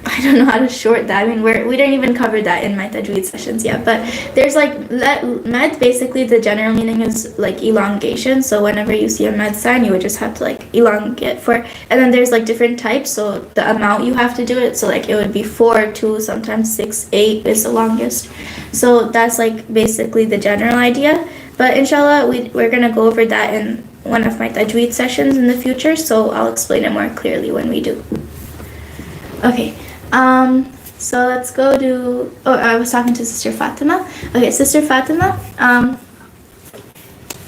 I don't know how to short that. I mean, we didn't even cover that in my tajweed sessions yet. But there's like med. Basically, the general meaning is like elongation. So whenever you see a med sign, you would just have to like elongate for. And then there's like different types. So the amount you have to do it. So like it would be 4, 2, sometimes 6, 8 is the longest. So that's like basically the general idea. But inshallah, we're gonna go over that in one of my tajweed sessions in the future. So I'll explain it more clearly when we do. Okay. So let's go to, I was talking to Sister Fatima. Okay, Sister Fatima,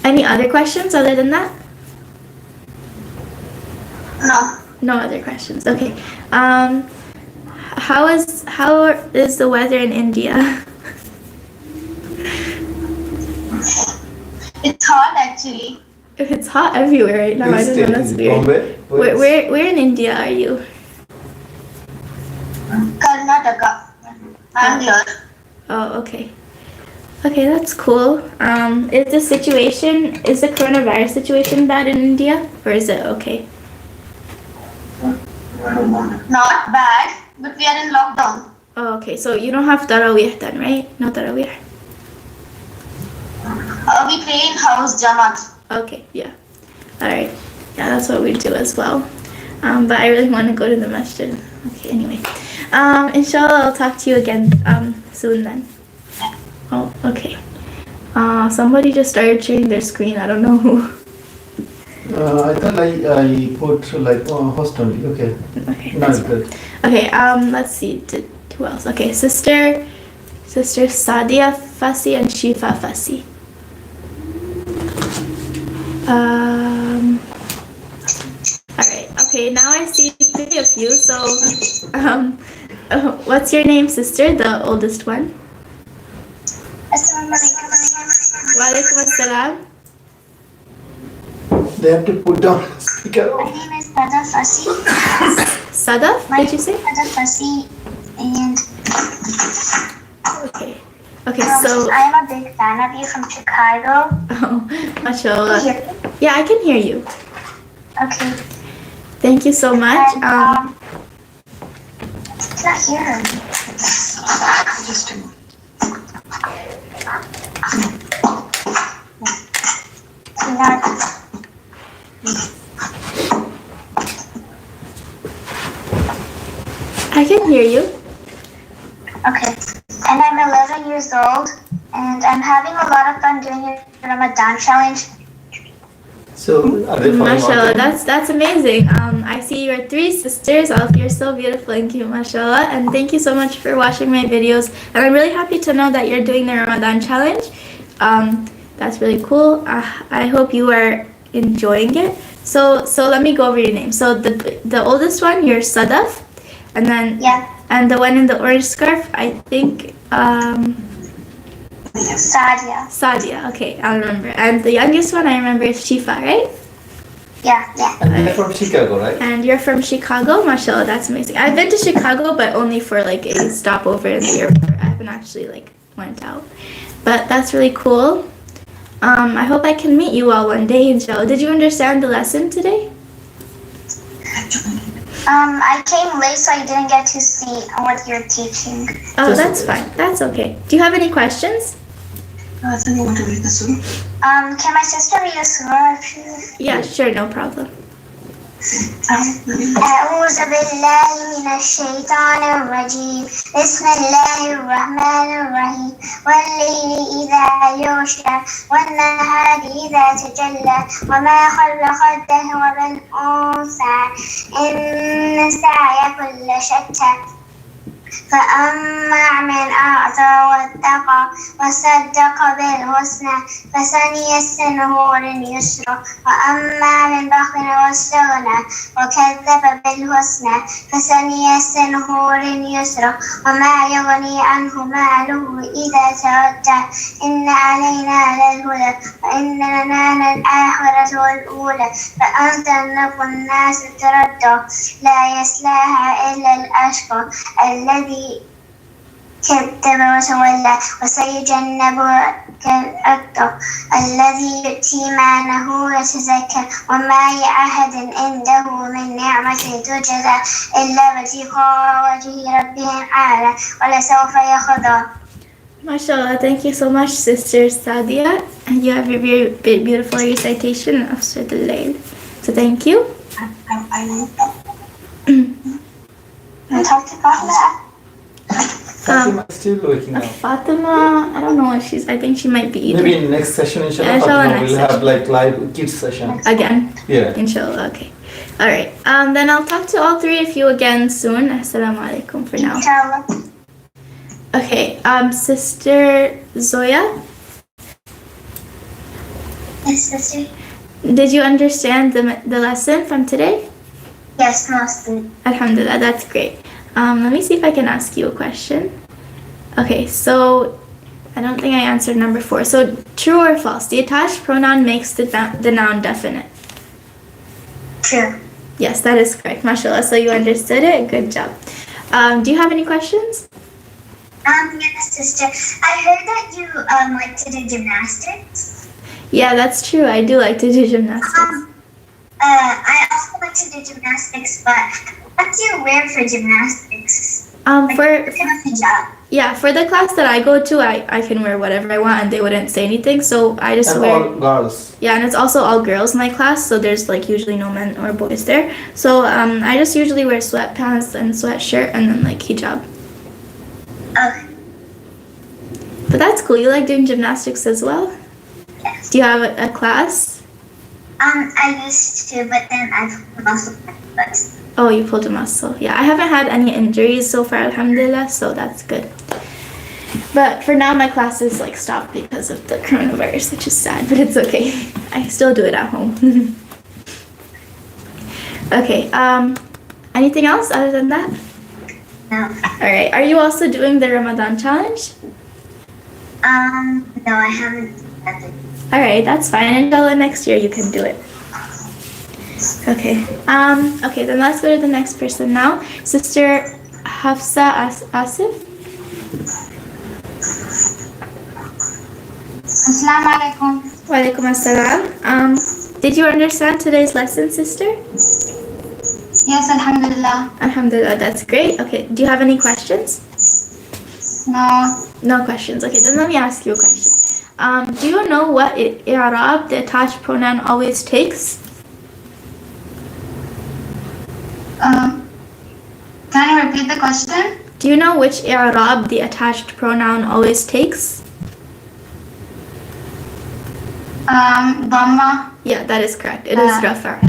any other questions other than that? No. No other questions. Okay. How is the weather in India? It's hot actually. It's hot everywhere right now. I don't know. That's weird. Bombay? Where in India are you? Karnataka. I'm here. Oh, okay. Okay, that's cool. Is the coronavirus situation bad in India, or is it okay? Not bad, but we are in lockdown. Oh, okay. So you don't have tarawih then, right? No tarawih. We pray in house Jamaat. Okay, yeah. All right. Yeah, that's what we do as well. But I really want to go to the masjid. Okay, anyway. Inshallah, I'll talk to you again soon then. Oh, okay. Somebody just started sharing their screen. I don't know who. I thought I put like host only. Okay. Okay. No, it's good. Okay. Let's see. Who else? Okay, sister Sadia Fasi and Shifa Fasi. Alright, okay, now I see three of you, so what's your name, sister, the oldest one? Assalamualaikum. Walaikum assalam. They have to put down speaker. My name is Sadaf Fasi. Sadaf, did you say? Sadaf Fasi, and Okay. Okay, so I am a big fan of you from Chicago. oh, mashallah. Here. Yeah, I can hear you. Okay. Thank you so much. And, it's not here. I can hear you. Okay. And I'm 11 years old, and I'm having a lot of fun doing your Ramadan challenge. So are they following Mashallah, all the- that's amazing. I see your three sisters. All of you are so beautiful and cute, mashallah. And thank you so much for watching my videos. And I'm really happy to know that you're doing the Ramadan challenge. That's really cool. I hope you are enjoying it. So let me go over your name. So the oldest one, you're Sadaf, and then Yeah. and the one in the orange scarf, I think Sadia. Sadia. Okay, I'll remember. And the youngest one I remember is Shifa, right? Yeah, yeah. And they're from Chicago, right? And you're from Chicago, mashallah. That's amazing. I've been to Chicago, but only for like a stopover in the airport. I haven't actually like went out, but that's really cool. I hope I can meet you all one day, inshallah. Did you understand the lesson today? I came late, so I didn't get to see what you're teaching. Oh, That's that's okay. fine. That's okay. Do you have any questions? Can my sister read a surah if she... Yeah, sure, no problem. أعوذ بالله من الشيطان الرجيم بسم الله الرحمن الرحيم والليل إذا يغشى والنهار إذا تجلى وما خلق الذكر والأنثى إن سعيكم لشتى فأما من أعطى واتقى وصدق بالحسنى فسنيسره لليسرى وأما من بخل واستغنى وكذب بالحسنى فسنيسره لليسرى وما يغني عنه ماله إذا تردى إن علينا للهدى وإن لنا للآخرة والأولى فأنذرناكم الناس تردى لا يصلاها إلا الأشقى الذي كذب وتولى وسيجنبها الأتقى الذي يؤتي ماله يتزكى وما لأحد عنده من نعمة تجزى إلا ابتغاء وجه ربه الأعلى ولسوف يرضى. Mashallah, thank you so much, Sister Sadia. And you have a very beautiful recitation of Surah Al-Layl. So thank you. And talk to Fatma. Fatima is still waking up. Fatima, I don't know if she's, I think she might be eating. Maybe in next session, inshallah, Yeah, inshallah, Fatima next will have session. like live kids session. Again, Yeah. inshallah, okay. Alright, then I'll talk to all three of you again soon. Assalamu alaikum for now. Inshallah. Okay, Sister Zoya, Yes, sister. did you understand the lesson from today? Yes, mostly. Alhamdulillah, that's great. Let me see if I can ask you a question. Okay, so I don't think I answered number 4. So true or false? The attached pronoun makes the noun definite. True. Yes, that is correct. Mashallah. So you understood it. Good job. Do you have any questions? Yes, sister. I heard that you like to do gymnastics. Yeah, that's true. I do like to do gymnastics. I also like to do gymnastics, but what do you wear for gymnastics? Like, For what kind of hijab? Yeah, for the class that I go to, I can wear whatever I want and they wouldn't say anything. So I just And wear. all girls. Yeah, and it's also all girls in my class, so there's like usually no men or boys there. So I just usually wear sweatpants and sweatshirt and then like hijab. Okay. But that's cool. You like doing gymnastics as well? Yes. Do you have a class? I used to, but then I've muscle but Oh, you pulled a muscle. Yeah, I haven't had any injuries so far, alhamdulillah, so that's good. But for now, my classes like stopped because of the coronavirus, which is sad, but it's okay. I still do it at home. Okay, anything else other than that? no. Alright, are you also doing the Ramadan challenge? No, I haven't done it. Alright, that's fine. Inshallah, next year you can do it. Okay. Okay, then let's go to the next person now. Sister Hafsa Asif. Assalamu alaikum. Wa alaikum assalam. Did you understand today's lesson, sister? Yes, alhamdulillah. Alhamdulillah, that's great. Okay, do you have any questions? No. No questions. Okay, then let me ask you a question. Do you know what i'rab, the attached pronoun, always takes? Can you repeat the question? Do you know which i'rab the attached pronoun always takes? Dhamma. Yeah, that is correct. It is rafa.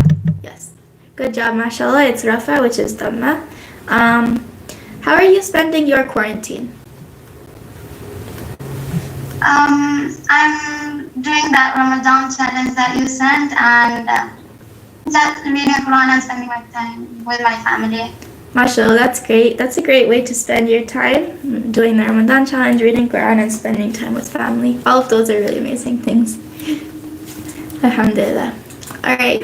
Yes. Good job, mashallah. It's rafa, which is dhamma. How are you spending your quarantine? I'm doing that Ramadan challenge that you sent and just reading Qur'an and spending my time with my family. Mashallah, that's great. That's a great way to spend your time, doing the Ramadan challenge, reading Qur'an, and spending time with family. All of those are really amazing things. Alhamdulillah. Alright.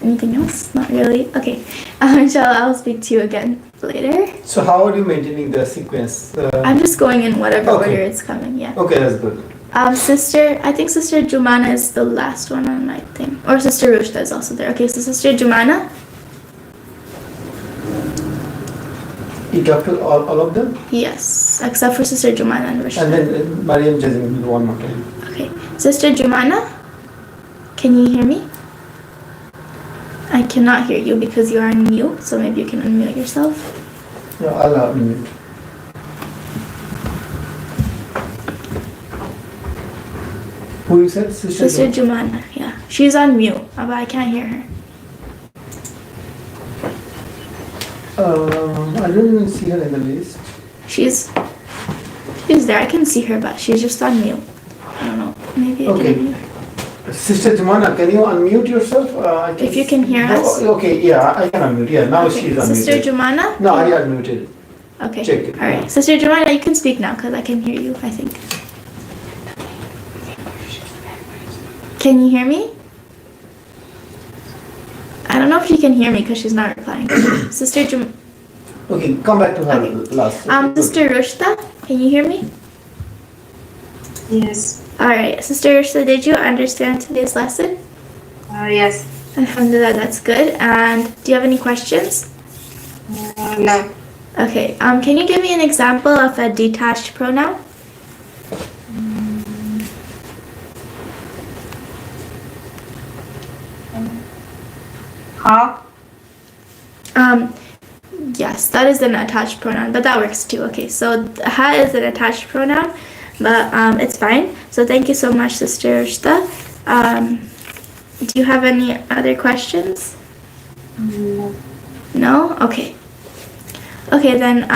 Anything else? Not really. Okay. Inshallah, I'll speak to you again later. So how are you maintaining the sequence? I'm just going in whatever Okay. order it's coming, yeah. Okay, that's good. I think Sister Jumana is the last one on my thing. Or Sister Rushda is also there. Okay, so Sister Jumana. You talk to all of them? Yes, except for Sister Jumana and Rushda. And then Maryam Jazim one more time. Okay, Sister Jumana, can you hear me? I cannot hear you because you are on mute, so maybe you can unmute yourself. No, I'll unmute. Who you said? Sister Jumana, yeah. She's on mute, but I can't hear her. I don't even see her in the list. She's there. I can see her, but she's just on mute. I don't know. Maybe I Okay. can unmute. Sister Jumana, can you unmute yourself? If you can hear us. Okay, yeah, I can unmute. Yeah, now she's unmuted. Sister Jumana? No, I unmuted. Okay. Check it. Alright. Sister Jumana, you can speak now because I can hear you, I think. Can you hear me? I don't know if she can hear me because she's not replying. Sister Jum... Okay, come back to her Okay. last. Sister Rushda, can you hear me? Yes. Alright, Sister Rushda, did you understand today's lesson? Yes. Alhamdulillah, that's good. And do you have any questions? No. Okay, can you give me an example of a detached pronoun? Ha? Yes, that is an attached pronoun, but that works too. Okay, so ha is an attached pronoun, but it's fine. So thank you so much, Sister Rushda. Do you have any other questions? No. No? Okay. Okay, then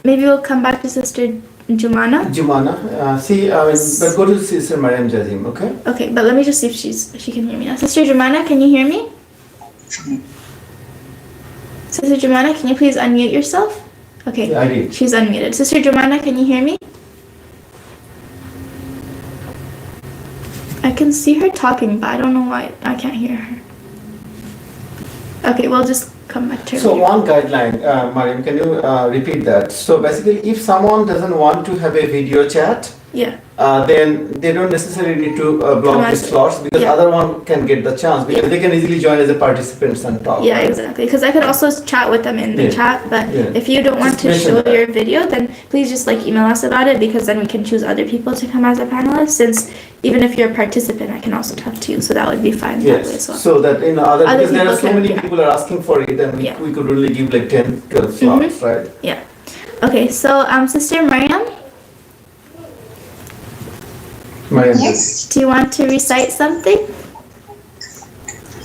maybe we'll come back to Sister Jumana. Jumana, but go to Sister Maryam Jazim, okay? Okay, but let me just see if she can hear me now. Sister Jumana, can you hear me? Sister Jumana, can you please unmute yourself? Okay, Yeah, I did. she's unmuted. Sister Jomana, can you hear me? I can see her talking, but I don't know why I can't hear her. Okay, we'll just come back to her. So one guideline, Maryam, can you repeat that? So basically, if someone doesn't want to have a video chat, Yeah. then they don't necessarily need to Come block on. the slots, because Yeah. other one can get the chance, because they can easily join as a participants and talk. Yeah, right? exactly. Because I could also chat with them in the Yeah. chat, but Yeah. if you don't want Just to mention show that. your video, then please just like email us about it, because then we can choose other people to come as a panelist. Since even if you're a participant, I can also talk to you, so that would be fine that way as Yes, well. so that in Other because there are people so can- many yeah. people are asking for it, and Yeah. we could only give like 10, 12 slots, right? Okay, so Sister Maryam, Maryam, Yes. do you want to recite something?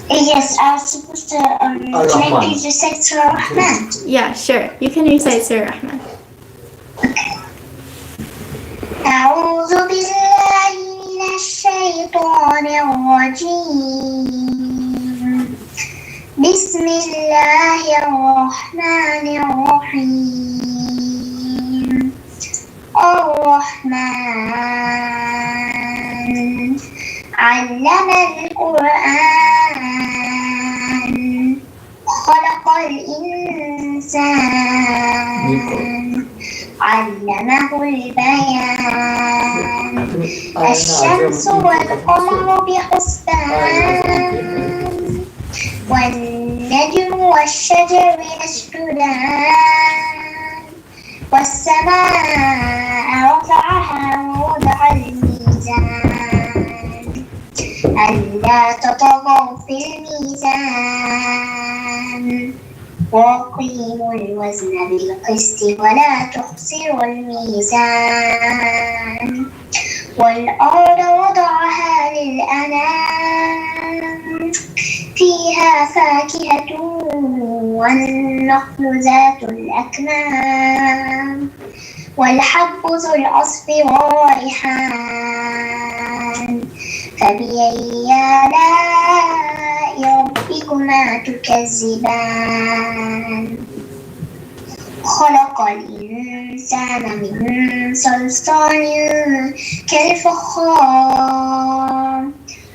Yes, I was supposed to, can I Ar-Rahman. please recite Surah Rahman? Yeah, sure. You can recite Surah Rahman. أعوذ بالله من الشيطان الرجيم بسم الله الرحمن الرحيم الرحمن علم القرآن خلق الإنسان علمه البيان الشمس والقمر بحسبان والنجم والشجر يسجدان والسماء رفعها ووضع الميزان ألا تطغوا في الميزان وأقيموا الوزن بالقسط ولا تخسروا الميزان والأرض وضعها للأنام فيها فاكهة والنخل ذات الأكمام والحب ذو العصف والريحان فبأي آلاء ربكما تكذبان خلق الإنسان من صلصال كالفخار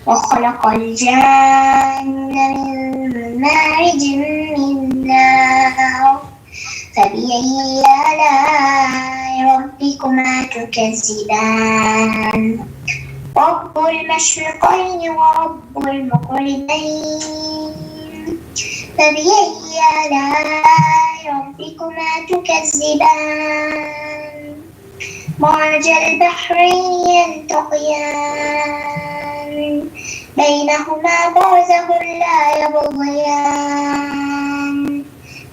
وخلق الجان من مارج من نار فبأي آلاء ربكما تكذبان رب المشرقين ورب المغربين فبأي آلاء ربكما تكذبان مرج البحرين يلتقيان بينهما برزخ لا يبغيان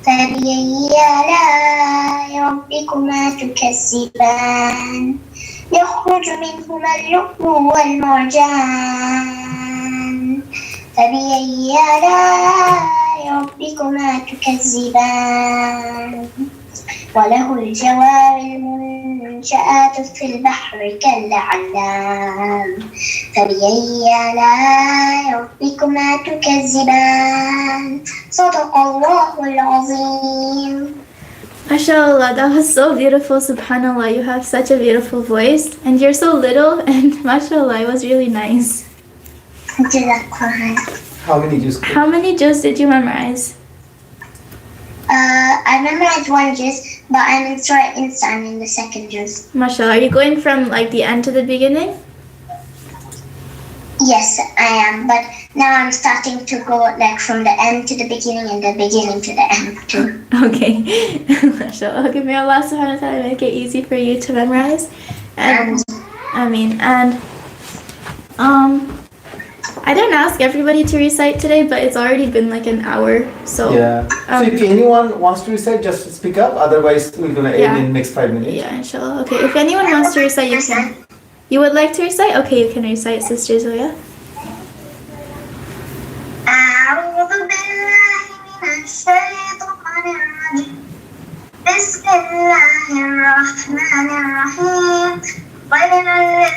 فبأي آلاء ربكما تكذبان يخرج منهما اللؤلؤ والمرجان فبأي آلاء ربكما تكذبان وله الجوار المنشآت في البحر كالأعلام فبأي آلاء ربكما تكذبان صدق الله العظيم. MashaAllah, that was so beautiful. SubhanAllah, you have such a beautiful voice, and you're so little, and MashaAllah, it was really nice. How many juz? How many juz did you memorize? I memorized one juz, but I'm in Surah Insan in the second juz. MashaAllah, are you going from like the end to the beginning? Yes, I am, but now I'm starting to go like from the end to the beginning and the beginning to the end too. Okay. MashaAllah. Okay, may Allah subhanahu wa ta'ala make it easy for you to memorize. And I didn't ask everybody to recite today, but it's already been like an hour, so Yeah. So if anyone wants to recite, just speak up. Otherwise, we're gonna end in next 5 minutes. yeah, inshallah. Okay, if anyone wants to recite, you can. You would like to recite? Okay, you can recite, Sister Zoya. أعوذ بالله من الشيطان الرجيم بسم الله الرحمن الرحيم ويل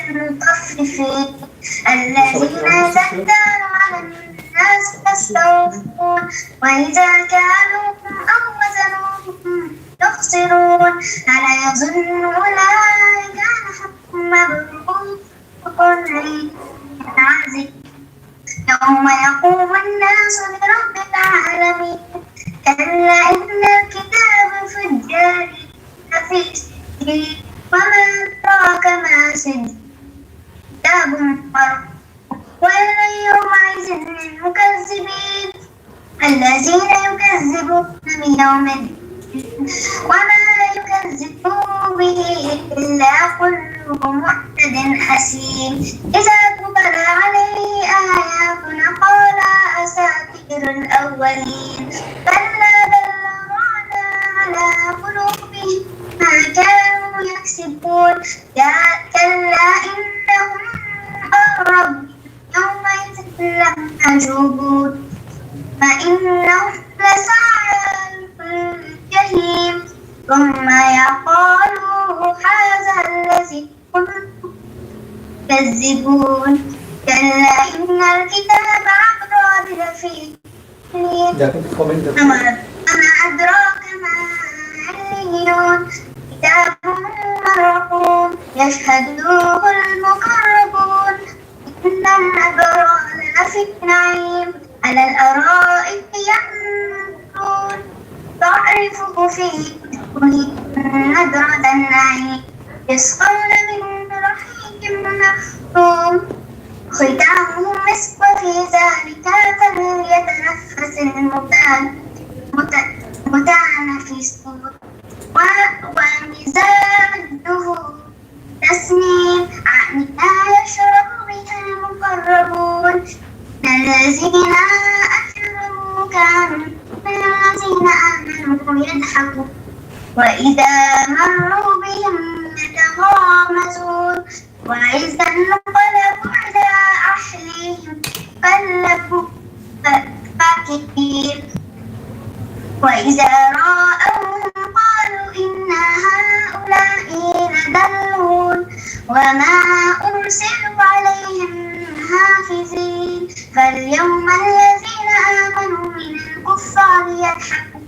للمطففين الذين إذا اكتالوا على الناس يستوفون وإذا كالوهم أو وزنوهم يخسرون ألا يظن أولئك أنهم مبعوثون عزيز يوم يقوم الناس لرب العالمين كلا إن الكتاب فجار لفي سجين وما أدراك ما سجين كتاب مرقوم ويل يومئذ للمكذبين الذين يكذبون بيوم الدين وما يكذب به إلا كل معتد أثيم إذا تتلى عليه آياتنا قال أساطير الأولين كلا بل رأنا على قلوبهم ما كانوا يكسبون كلا إنهم عن ربهم يومئذ لمحجوبون فإنهم لسعى الجحيم ثم يقالوا هذا الذي كنتم تكذبون كلا إن الكتاب أبراد لفي أما أدراك ما عليون كتاب مرقوم يشهده المقربون إن الأبرار لفي نعيم على الأرائك ينظرون تعرف في وجوههم نضرة النعيم يسقون من رحيق مختوم ختامه مسك وفي ذلك فليتنفس المتنفسون ومزاجه تسنيم عينا يشرب بها المقربون الذين أجرموا كانوا الذين آمنوا يضحكون وإذا مروا بهم يتغامزون وإذا انقلبوا إلى أهلهم انقلبوا فكهين وإذا رأوهم قالوا إن هؤلاء لضالون وما أرسلوا عليهم حافظين فاليوم الذين آمنوا من الكفار يضحكون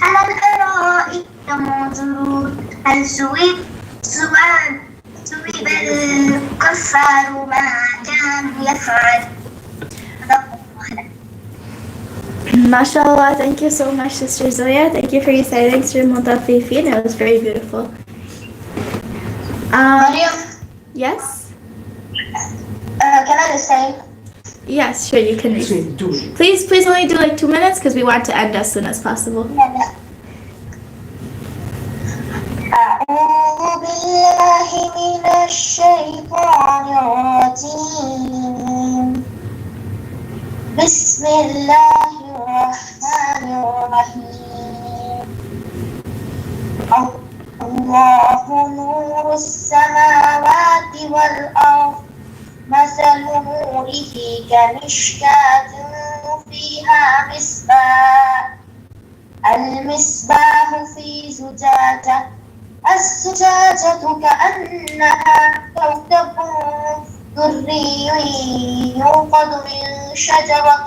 على الأرائك ينظرون هل ثوب الكفار ما كانوا يفعلون. MashaAllah, thank you so much, Sister Zoya. Thank you for reciting Surah Mutaffifin. It was very beautiful. Maryam, Yes? can I just say? Yes, sure, you can. Please only do like 2 minutes because we want to end as soon as possible. أعوذ بالله من الشيطان الرجيم بسم الله الرحمن الرحيم الله نور السماوات والأرض مثل نوره كمشكاة فيها مصباح المصباح في زجاجة الزجاجة كأنها كوكب دري يوقد من شجرة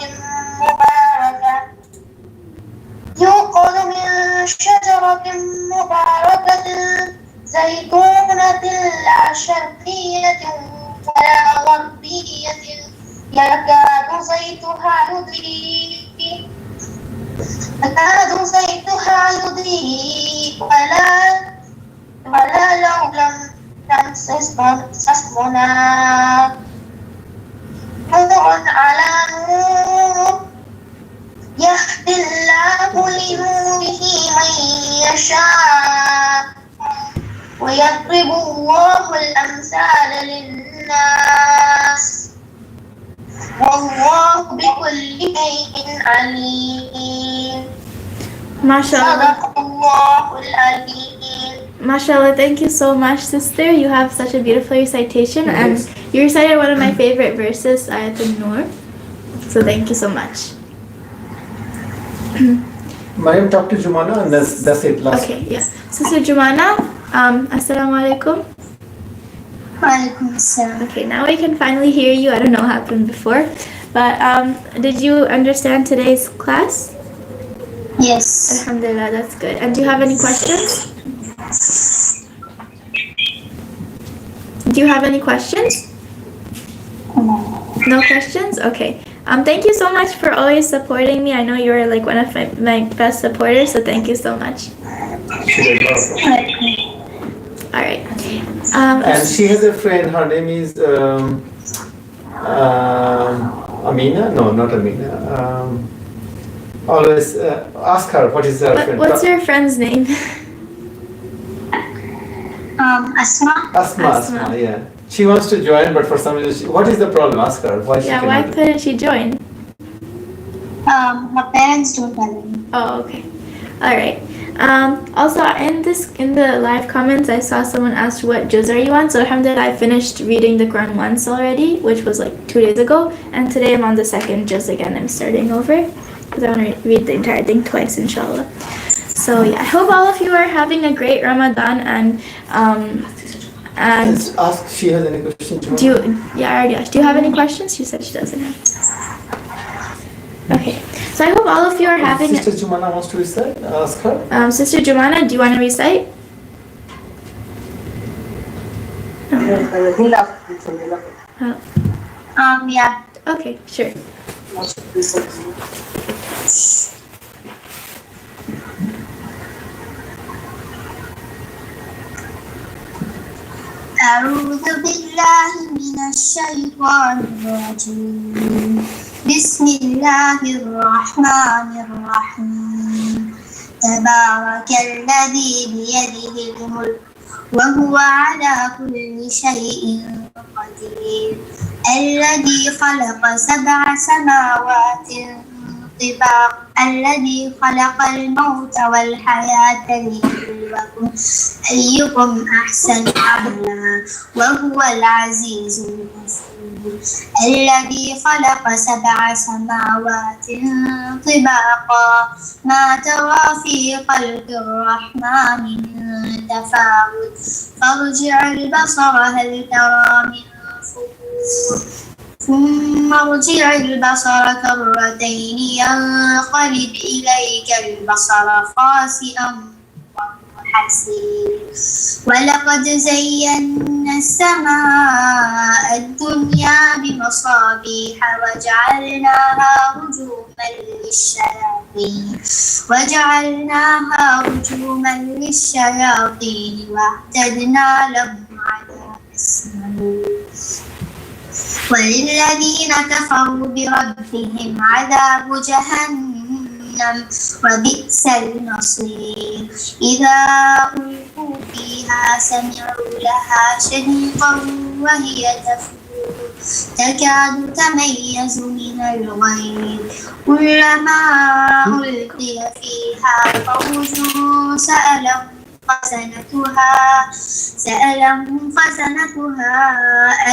مباركة زيتونة لا شرقية ولا غربية يكاد زيتها يضيء ولا لو لم تمسسه نار نور على نور يهدي الله لنوره من يشاء ويضرب الله الأمثال للناس والله بكل شيء عليم. MashaAllah. صدق الله العليم. MashaAllah, thank you so much, sister. You have such a beautiful recitation, and you recited one of my favorite verses, Ayat al-Nur. So thank you so much. Maryam, talk to Jumana and that's it. Last. Okay, yeah. Sister Jumana, Assalamu alaikum. Walaikum assalam. Okay, now we can finally hear you. I don't know what happened before, but did you understand today's class? Yes. Alhamdulillah, that's good. And do you have any questions? Do you have any questions? No questions? Okay. Thank you so much for always supporting me. I know you're like one of my best supporters, so thank you so much. All right. And she has a friend, her name is Amina? No, not Amina. Always ask her what is her friend. What's your friend's name? Asma. Asma, yeah. She wants to join, but for some reason, what is the problem? Ask her. Why she Yeah, why cannot? couldn't she join? Her parents don't allow me. Oh, okay. All right. Also, in the live comments, I saw someone asked what juz are you on. So alhamdulillah, I finished reading the Quran once already, which was like 2 days ago, and today I'm on the second juz again. I'm starting over because I want to read the entire thing twice, inshallah. So yeah, I hope all of you are having a great Ramadan and Let's ask she has any questions. do you, yeah, I already asked. Do you have any questions? She said she doesn't have. Okay, so I hope all of you are having. Sister Jumana wants to recite. Ask her. Sister Jumana, do you want to recite? Yeah. Okay, sure. أعوذ بالله من الشيطان الرجيم. بسم الله الرحمن الرحيم. تبارك الذي بيده الملك وهو على كل شيء قدير. الذي خلق 7 سماوات طباق. الذي خلق الموت والحياة ليبلوكم أيكم أحسن عملا وهو العزيز الغفور. الذي خلق 7 سماوات طباقا ما ترى في خلق الرحمن من تفاوت فارجع البصر هل ترى من فطور ثم ارجع البصر كرتين ينقلب إليك البصر خاسئا وهو حسير. ولقد زينا السماء الدنيا بمصابيح وجعلناها للشياطين واعتدنا لهم عذاب السعير. وللذين كفروا بربهم عذاب جهنم وبئس المصير. إذا ألقوا فيها سمعوا لها شهيقا وهي تفور تكاد تميز من الغيظ كلما ألقي فيها فوج سألهم خزنتها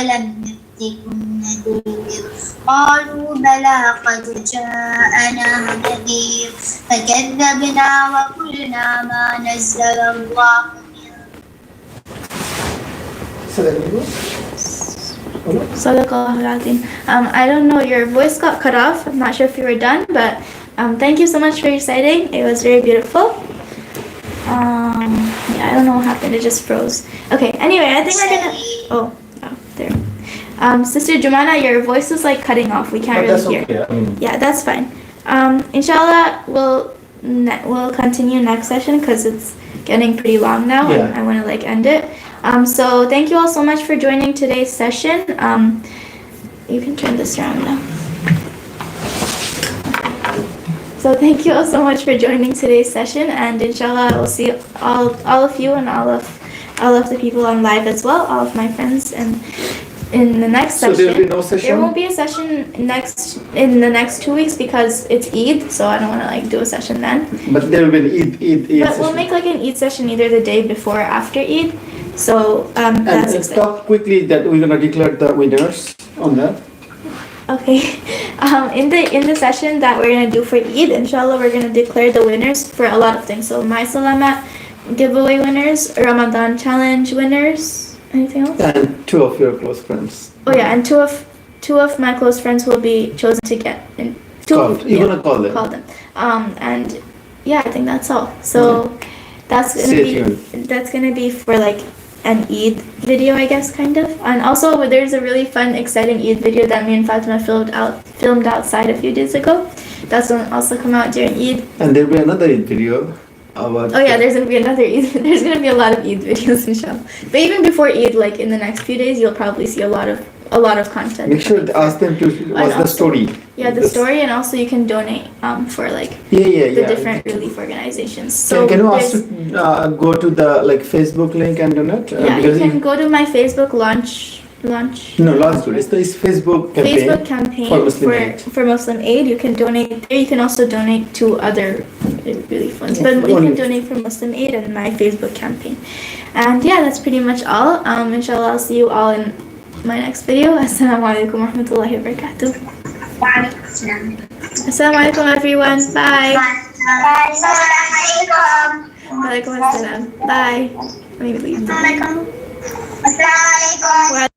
ألم يأتكم نذير قالوا بلى قد جاءنا نذير فكذبنا وقلنا ما نزل الله Sadaqallahu I don't know, your voice got cut off. I'm not sure if you were done, but thank you so much for reciting. It was very beautiful. Yeah, I don't know what happened. It just froze. Okay, anyway, I think we're gonna... Oh, there. Sister Jumana, your voice is like cutting off. We can't really hear. Okay. Yeah, that's fine. Inshallah, we'll continue next session because it's getting pretty long now. Yeah. And I want to like end it. So thank you all so much for joining today's session. You can turn this around now. So thank you all so much for joining today's session, and inshallah we'll see all of you and all of the people on live as well, all of my friends, and in the next session. So there will be no session? There won't be a session in the next 2 weeks because it's Eid, so I don't want to like do a session then. But there will be an Eid But session. we'll make like an Eid session either the day before or after Eid. So that's And talk quickly that we're gonna declare the winners on that. Okay. In the session that we're gonna do for Eid, inshallah, we're gonna declare the winners for a lot of things. So My Salamat giveaway winners, Ramadan challenge winners. Anything else? And 2 of your close friends. Oh yeah, and two of my close friends will be chosen to get in. You're gonna call them. Call them. And yeah, I think that's all. So that's gonna Stay be tuned. that's gonna be for like an Eid video, I guess, kind of. And also, there's a really fun, exciting Eid video that me and Fatima filmed outside a few days ago. That's gonna also come out during Eid. And there'll be another video about. Oh yeah, there's gonna be another Eid. There's gonna be a lot of Eid videos, inshallah. But even before Eid, like in the next few days, you'll probably see a lot of content. Make sure to ask them to watch the story. Yeah, the story, and also you can donate for like Yeah. the different relief organizations. So Can you also go to the like Facebook link and donate? yeah, you can go to my Facebook launch. No, last one. It's Facebook campaign for Muslim Aid. For Muslim Aid. You can donate there. You can also donate to other relief funds, but you can donate for Muslim Aid and my Facebook campaign. And yeah, that's pretty much all. Inshallah, I'll see you all in my next video. Assalamu alaikum wa rahmatullahi wa barakatuh. Assalamu alaikum everyone. Bye. Bye. Assalamualaikum. Walaikum assalam. Bye. Let me leave. Assalamualaikum. Assalamualaikum.